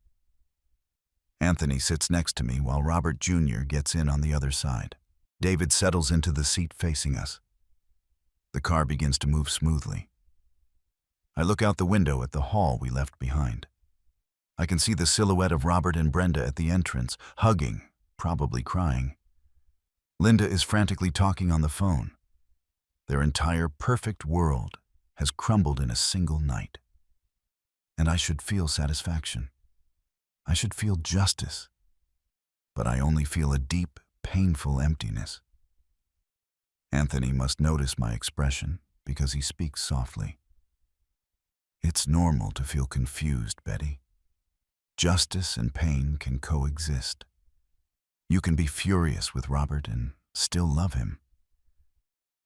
Anthony sits next to me while Robert Jr. gets in on the other side. David settles into the seat facing us. The car begins to move smoothly. I look out the window at the hall we left behind. I can see the silhouette of Robert and Brenda at the entrance, hugging, probably crying. Linda is frantically talking on the phone. Their entire perfect world has crumbled in a single night. And I should feel satisfaction. I should feel justice. But I only feel a deep, painful emptiness. Anthony must notice my expression because he speaks softly. It's normal to feel confused, Betty. Justice and pain can coexist. You can be furious with Robert and still love him.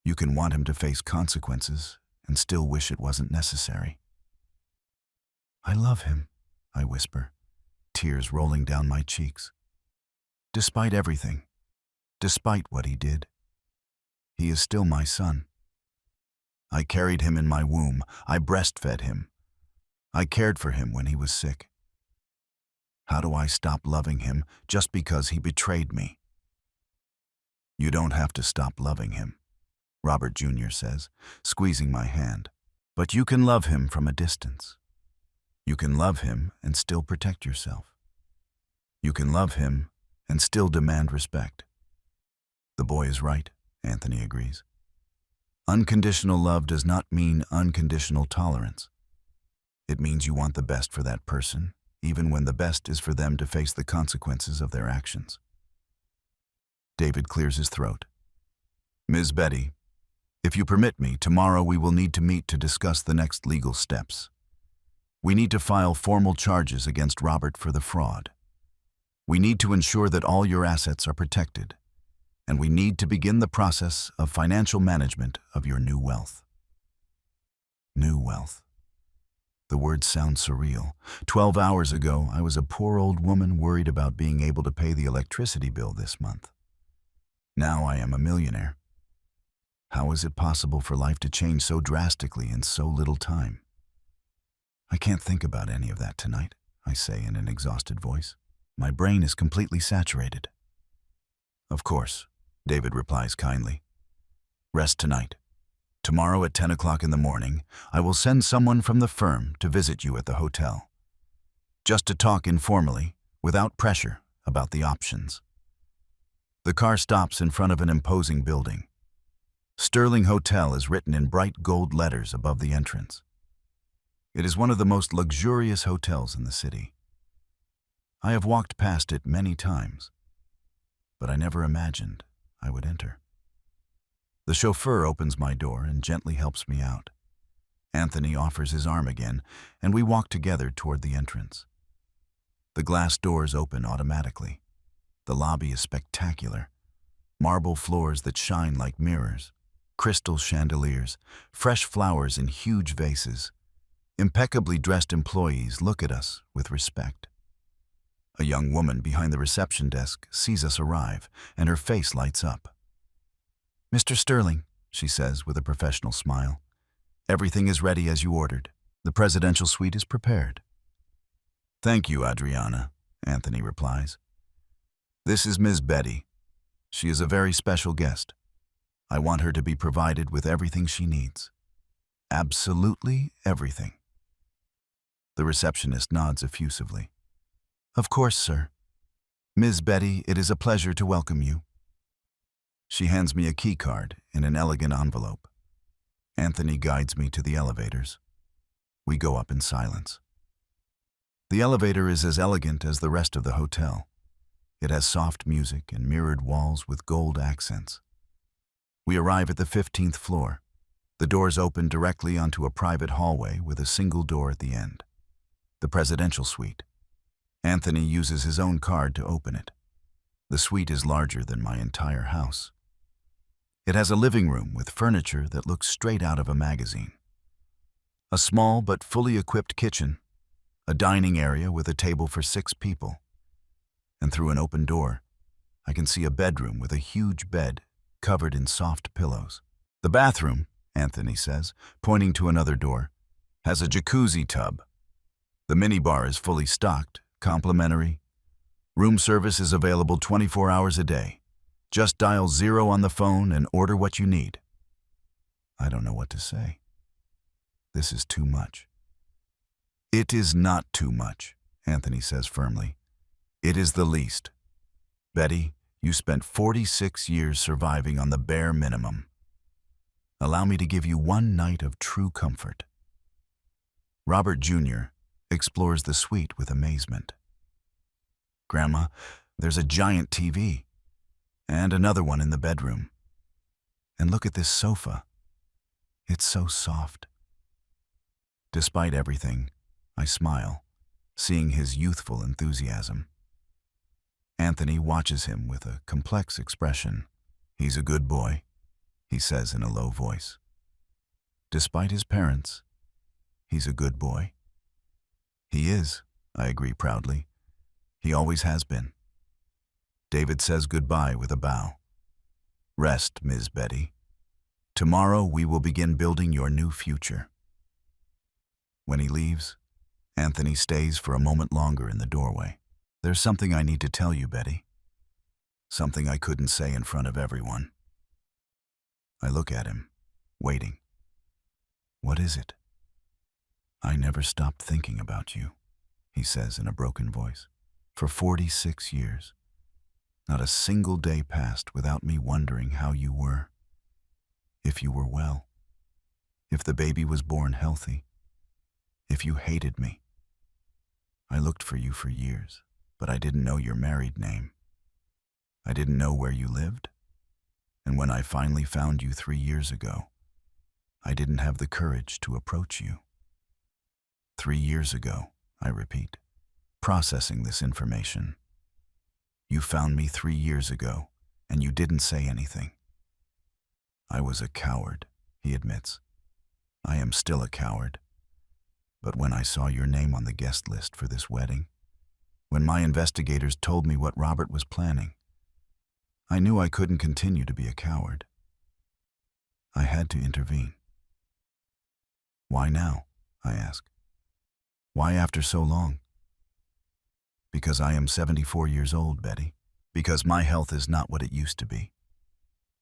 You can want him to face consequences and still wish it wasn't necessary. I love him, I whisper, tears rolling down my cheeks. Despite everything, despite what he did, he is still my son. I carried him in my womb. I breastfed him. I cared for him when he was sick. How do I stop loving him just because he betrayed me? You don't have to stop loving him, Robert Jr. says, squeezing my hand. But you can love him from a distance. You can love him and still protect yourself. You can love him and still demand respect. The boy is right, Anthony agrees. Unconditional love does not mean unconditional tolerance. It means you want the best for that person, even when the best is for them to face the consequences of their actions. David clears his throat. Ms. Betty, if you permit me, tomorrow we will need to meet to discuss the next legal steps. We need to file formal charges against Robert for the fraud. We need to ensure that all your assets are protected, and we need to begin the process of financial management of your new wealth. New wealth. The words sound surreal. 12 hours ago, I was a poor old woman worried about being able to pay the electricity bill this month. Now I am a millionaire. How is it possible for life to change so drastically in so little time? I can't think about any of that tonight, I say in an exhausted voice. My brain is completely saturated. Of course, David replies kindly. Rest tonight. Tomorrow at 10 o'clock in the morning, I will send someone from the firm to visit you at the hotel. Just to talk informally, without pressure, about the options. The car stops in front of an imposing building. Sterling Hotel is written in bright gold letters above the entrance. It is one of the most luxurious hotels in the city. I have walked past it many times, but I never imagined I would enter. The chauffeur opens my door and gently helps me out. Anthony offers his arm again, and we walk together toward the entrance. The glass doors open automatically. The lobby is spectacular. Marble floors that shine like mirrors, crystal chandeliers, fresh flowers in huge vases. Impeccably dressed employees look at us with respect. A young woman behind the reception desk sees us arrive, and her face lights up. Mr. Sterling, she says with a professional smile, everything is ready as you ordered. The presidential suite is prepared. Thank you, Adriana, Anthony replies. This is Ms. Betty. She is a very special guest. I want her to be provided with everything she needs. Absolutely everything. The receptionist nods effusively. Of course, sir. Ms. Betty, it is a pleasure to welcome you. She hands me a key card in an elegant envelope. Anthony guides me to the elevators. We go up in silence. The elevator is as elegant as the rest of the hotel. It has soft music and mirrored walls with gold accents. We arrive at the 15th floor. The doors open directly onto a private hallway with a single door at the end. The presidential suite. Anthony uses his own card to open it. The suite is larger than my entire house. It has a living room with furniture that looks straight out of a magazine. A small but fully equipped kitchen, a dining area with a table for 6 people. And through an open door, I can see a bedroom with a huge bed covered in soft pillows. The bathroom, Anthony says, pointing to another door, has a jacuzzi tub. The minibar is fully stocked, complimentary. Room service is available 24 hours a day. Just dial 0 on the phone and order what you need. I don't know what to say. This is too much. It is not too much, Anthony says firmly. It is the least. Betty, you spent 46 years surviving on the bare minimum. Allow me to give you one night of true comfort. Robert Jr. explores the suite with amazement. Grandma, there's a giant TV. And another one in the bedroom. And look at this sofa. It's so soft. Despite everything, I smile, seeing his youthful enthusiasm. Anthony watches him with a complex expression. "He's a good boy," he says in a low voice. "Despite his parents, he's a good boy." "He is," I agree proudly. "He always has been." David says goodbye with a bow. "Rest, Ms. Betty. Tomorrow we will begin building your new future." When he leaves, Anthony stays for a moment longer in the doorway. "There's something I need to tell you, Betty. Something I couldn't say in front of everyone." I look at him, waiting. "What is it?" "I never stopped thinking about you," he says in a broken voice. "For 46 years. Not a single day passed without me wondering how you were. If you were well. If the baby was born healthy. If you hated me. I looked for you for years, but I didn't know your married name. I didn't know where you lived. And when I finally found you 3 years ago, I didn't have the courage to approach you." 3 years ago, I repeat, processing this information. "You found me 3 years ago, and you didn't say anything." "I was a coward," he admits. "I am still a coward. But when I saw your name on the guest list for this wedding, when my investigators told me what Robert was planning, I knew I couldn't continue to be a coward. I had to intervene." "Why now?" I ask. "Why after so long?" "Because I am 74 years old, Betty. Because my health is not what it used to be.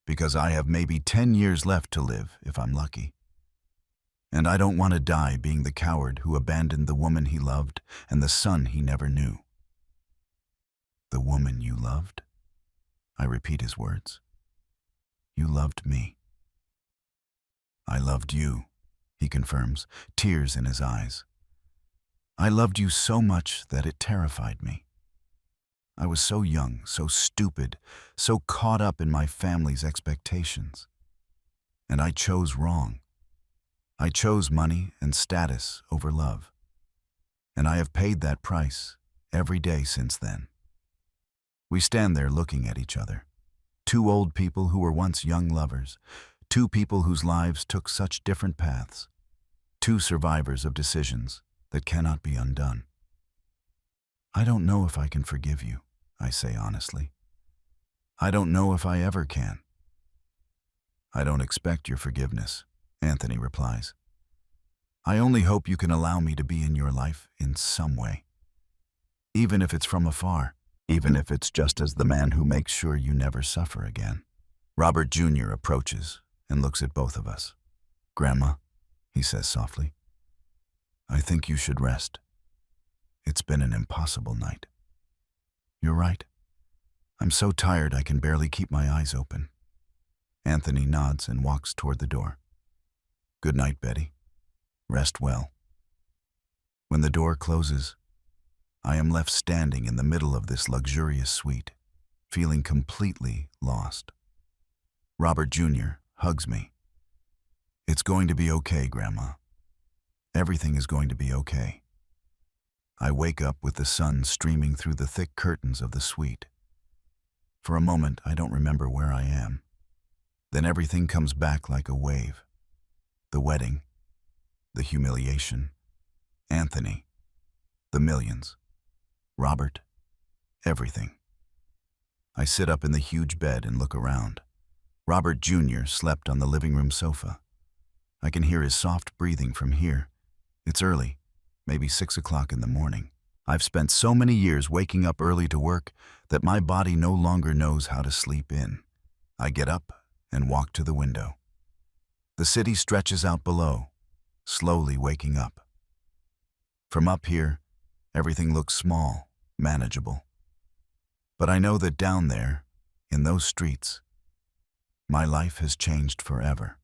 Because I have maybe 10 years left to live, if I'm lucky. And I don't want to die being the coward who abandoned the woman he loved and the son he never knew." "The woman you loved?" I repeat his words. "You loved me." "I loved you," he confirms, tears in his eyes. "I loved you so much that it terrified me. I was so young, so stupid, so caught up in my family's expectations. And I chose wrong. I chose money and status over love. And I have paid that price every day since then." We stand there looking at each other. Two old people who were once young lovers. Two people whose lives took such different paths. Two survivors of decisions that cannot be undone. "I don't know if I can forgive you," I say honestly. "I don't know if I ever can." "I don't expect your forgiveness," Anthony replies. "I only hope you can allow me to be in your life in some way. Even if it's from afar. Even if it's just as the man who makes sure you never suffer again." Robert Jr. approaches and looks at both of us. "Grandma," he says softly, "I think you should rest. It's been an impossible night." "You're right. I'm so tired I can barely keep my eyes open." Anthony nods and walks toward the door. "Good night, Betty. Rest well." When the door closes, I am left standing in the middle of this luxurious suite, feeling completely lost. Robert Jr. hugs me. "It's going to be okay, Grandma. Everything is going to be okay." I wake up with the sun streaming through the thick curtains of the suite. For a moment, I don't remember where I am. Then everything comes back like a wave. The wedding, the humiliation, Anthony, the millions, Robert, everything. I sit up in the huge bed and look around. Robert Jr. slept on the living room sofa. I can hear his soft breathing from here. It's early, maybe 6 o'clock in the morning. I've spent so many years waking up early to work that my body no longer knows how to sleep in. I get up and walk to the window. The city stretches out below, slowly waking up. From up here, everything looks small, manageable. But I know that down there, in those streets, my life has changed forever.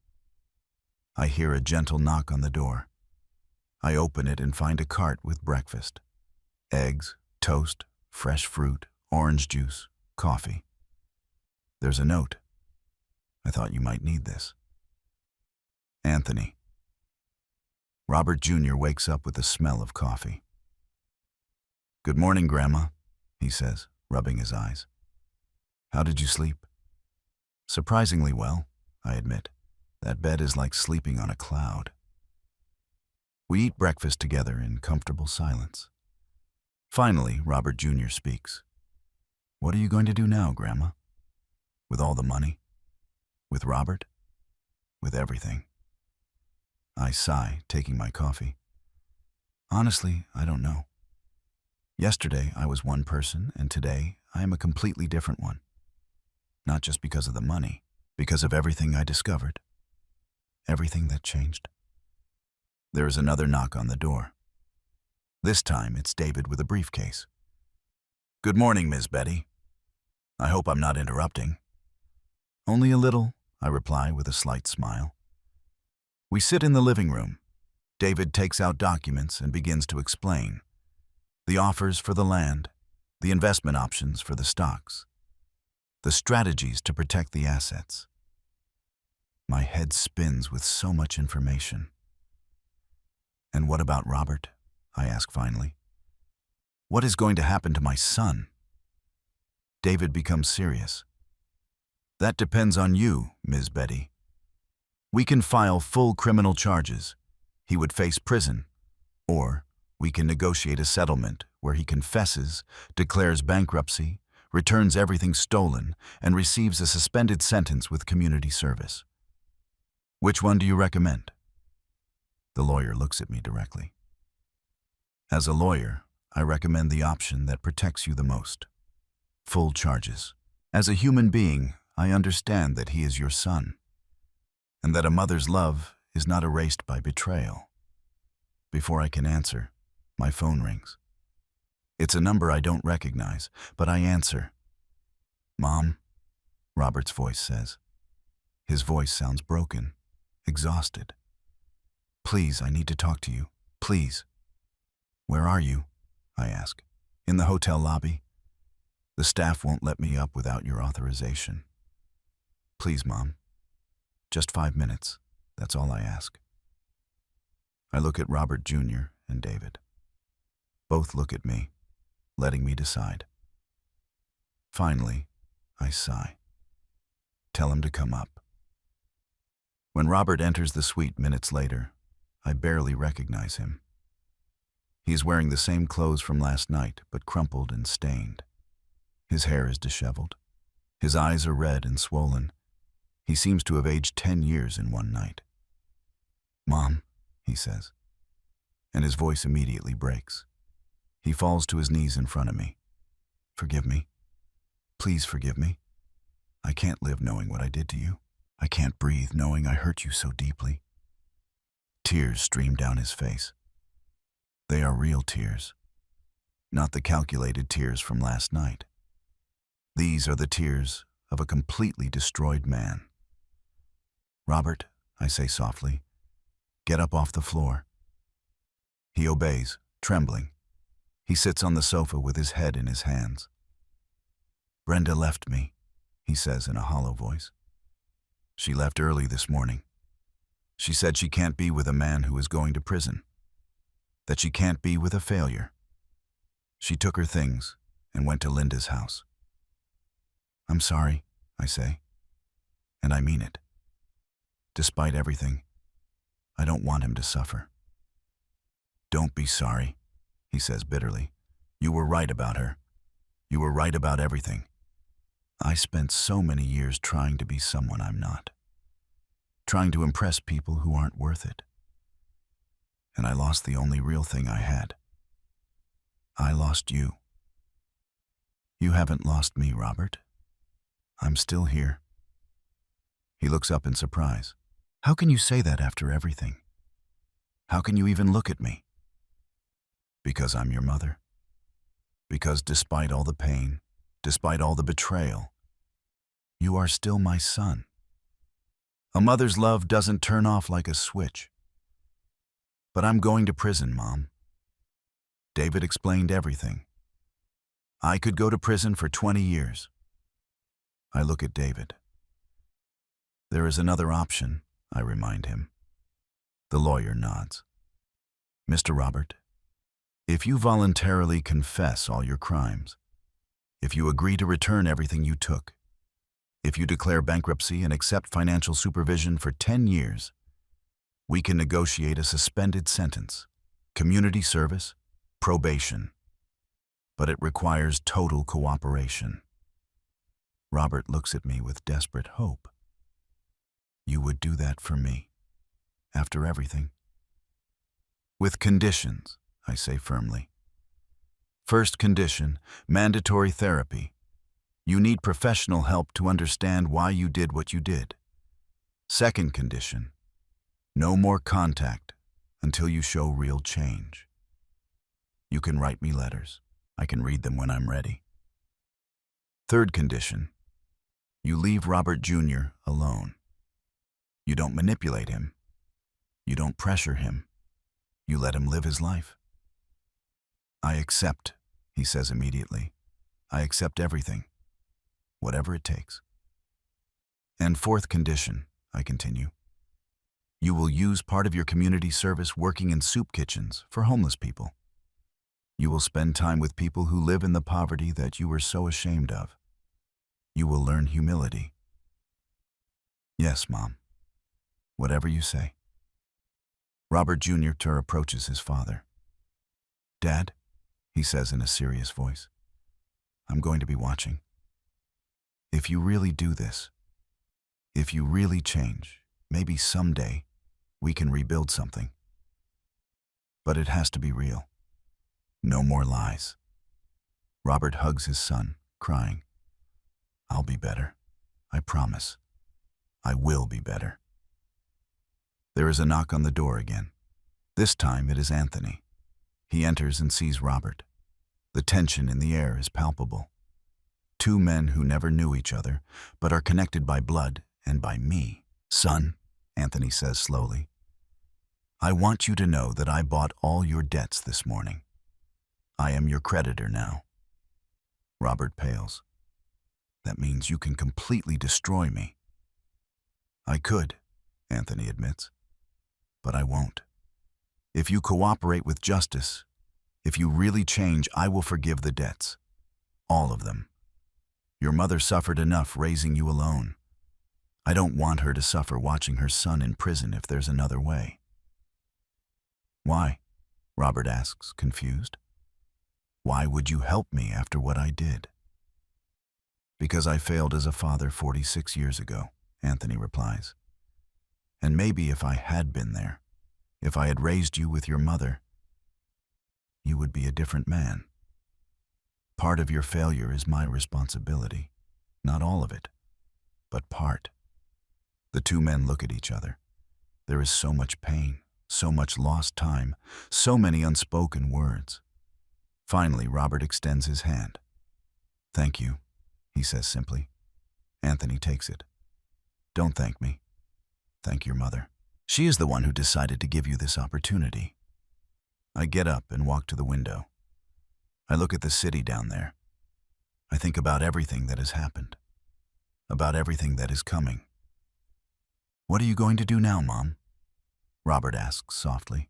I hear a gentle knock on the door. I open it and find a cart with breakfast. Eggs, toast, fresh fruit, orange juice, coffee. There's a note. I thought you might need this. Anthony. Robert Jr. wakes up with the smell of coffee. "Good morning, Grandma," he says, rubbing his eyes. How did you sleep? Surprisingly well, I admit. That bed is like sleeping on a cloud. We eat breakfast together in comfortable silence. Finally, Robert Jr. speaks. What are you going to do now, Grandma? With all the money? With Robert? With everything. I sigh, taking my coffee. Honestly, I don't know. Yesterday, I was one person, and today, I am a completely different one. Not just because of the money, because of everything I discovered. Everything that changed. There is another knock on the door. This time, it's David with a briefcase. Good morning, Miss Betty. I hope I'm not interrupting. Only a little, I reply with a slight smile. We sit in the living room. David takes out documents and begins to explain. The offers for the land, the investment options for the stocks, the strategies to protect the assets. My head spins with so much information. And what about Robert? I ask finally. What is going to happen to my son? David becomes serious. That depends on you, Ms. Betty. We can file full criminal charges. He would face prison. Or we can negotiate a settlement where he confesses, declares bankruptcy, returns everything stolen, and receives a suspended sentence with community service. Which one do you recommend? The lawyer looks at me directly. As a lawyer, I recommend the option that protects you the most. Full charges. As a human being, I understand that he is your son, and that a mother's love is not erased by betrayal. Before I can answer, my phone rings. It's a number I don't recognize, but I answer. Mom, Robert's voice says. His voice sounds broken, exhausted. Please, I need to talk to you. Please. Where are you? I ask. In the hotel lobby. The staff won't let me up without your authorization. Please, Mom. Just 5 minutes. That's all I ask. I look at Robert Jr. and David. Both look at me, letting me decide. Finally, I sigh. Tell him to come up. When Robert enters the suite minutes later, I barely recognize him. He is wearing the same clothes from last night, but crumpled and stained. His hair is disheveled. His eyes are red and swollen. He seems to have aged 10 years in one night. Mom, he says, and his voice immediately breaks. He falls to his knees in front of me. Forgive me. Please forgive me. I can't live knowing what I did to you. I can't breathe knowing I hurt you so deeply. Tears stream down his face. They are real tears, not the calculated tears from last night. These are the tears of a completely destroyed man. Robert, I say softly, get up off the floor. He obeys, trembling. He sits on the sofa with his head in his hands. Brenda left me, he says in a hollow voice. She left early this morning. She said she can't be with a man who is going to prison, that she can't be with a failure. She took her things and went to Linda's house. I'm sorry, I say, and I mean it. Despite everything, I don't want him to suffer. Don't be sorry, he says bitterly. You were right about her. You were right about everything. I spent so many years trying to be someone I'm not, trying to impress people who aren't worth it. And I lost the only real thing I had. I lost you. You haven't lost me, Robert. I'm still here. He looks up in surprise. How can you say that after everything? How can you even look at me? Because I'm your mother. Because despite all the pain, despite all the betrayal, you are still my son. A mother's love doesn't turn off like a switch. But I'm going to prison, Mom. David explained everything. I could go to prison for 20 years. I look at David. There is another option, I remind him. The lawyer nods. Mr. Robert, if you voluntarily confess all your crimes, If you agree to return everything you took, if you declare bankruptcy and accept financial supervision for 10 years, we can negotiate a suspended sentence, community service, probation. But it requires total cooperation. Robert looks at me with desperate hope. You would do that for me, after everything? With conditions, I say firmly. First condition, mandatory therapy. You need professional help to understand why you did what you did. Second condition, no more contact until you show real change. You can write me letters. I can read them when I'm ready. Third condition, you leave Robert Jr. alone. You don't manipulate him. You don't pressure him. You let him live his life. I accept, he says immediately. I accept everything, whatever it takes. And fourth condition, I continue. You will use part of your community service working in soup kitchens for homeless people. You will spend time with people who live in the poverty that you were so ashamed of. You will learn humility. Yes, Mom. Whatever you say. Robert Jr. approaches his father. Dad, he says in a serious voice, I'm going to be watching. If you really do this, if you really change, maybe someday we can rebuild something. But it has to be real. No more lies. Robert hugs his son, crying. I'll be better. I promise. I will be better. There is a knock on the door again. This time it is Anthony. He enters and sees Robert. The tension in the air is palpable. Two men who never knew each other, but are connected by blood and by me. Son, Anthony says slowly, I want you to know that I bought all your debts this morning. I am your creditor now. Robert pales. That means you can completely destroy me. I could, Anthony admits, but I won't. If you cooperate with justice, if you really change, I will forgive the debts. All of them. Your mother suffered enough raising you alone. I don't want her to suffer watching her son in prison if there's another way. Why? Robert asks, confused. Why would you help me after what I did? Because I failed as a father 46 years ago, Anthony replies. And maybe if I had been there, if I had raised you with your mother, you would be a different man. Part of your failure is my responsibility. Not all of it, but part. The two men look at each other. There is so much pain, so much lost time, so many unspoken words. Finally, Robert extends his hand. Thank you, he says simply. Anthony takes it. Don't thank me. Thank your mother. She is the one who decided to give you this opportunity. I get up and walk to the window. I look at the city down there. I think about everything that has happened, about everything that is coming. What are you going to do now, Mom? Robert asks softly.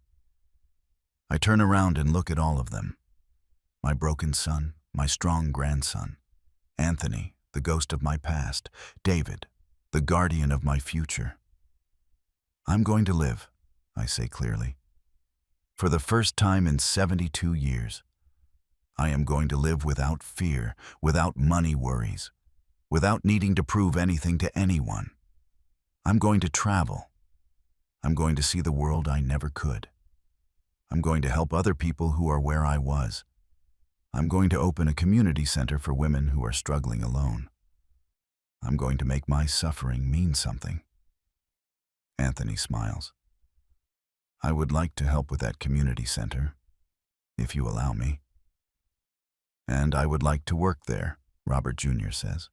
I turn around and look at all of them. My broken son, my strong grandson, Anthony, the ghost of my past, David, the guardian of my future. I'm going to live, I say clearly. For the first time in 72 years, I am going to live without fear, without money worries, without needing to prove anything to anyone. I'm going to travel. I'm going to see the world I never could. I'm going to help other people who are where I was. I'm going to open a community center for women who are struggling alone. I'm going to make my suffering mean something. Anthony smiles. I would like to help with that community center, if you allow me. And I would like to work there, Robert Jr. says.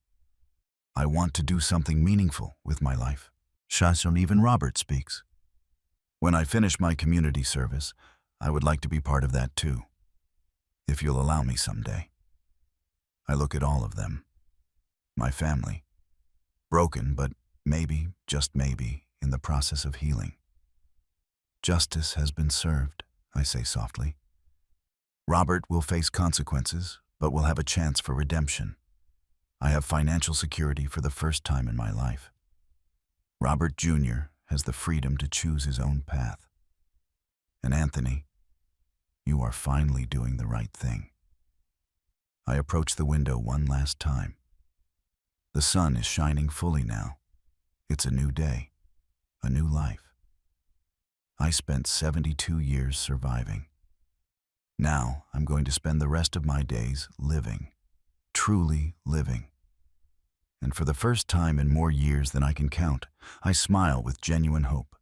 I want to do something meaningful with my life. Even Robert speaks. When I finish my community service, I would like to be part of that too, if you'll allow me someday. I look at all of them. My family. Broken, but maybe, just maybe, in the process of healing. Justice has been served, I say softly. Robert will face consequences, but will have a chance for redemption. I have financial security for the first time in my life. Robert Jr. has the freedom to choose his own path. And Anthony, you are finally doing the right thing. I approach the window one last time. The sun is shining fully now. It's a new day, a new life. I spent 72 years surviving. Now I'm going to spend the rest of my days living, truly living. And for the first time in more years than I can count, I smile with genuine hope.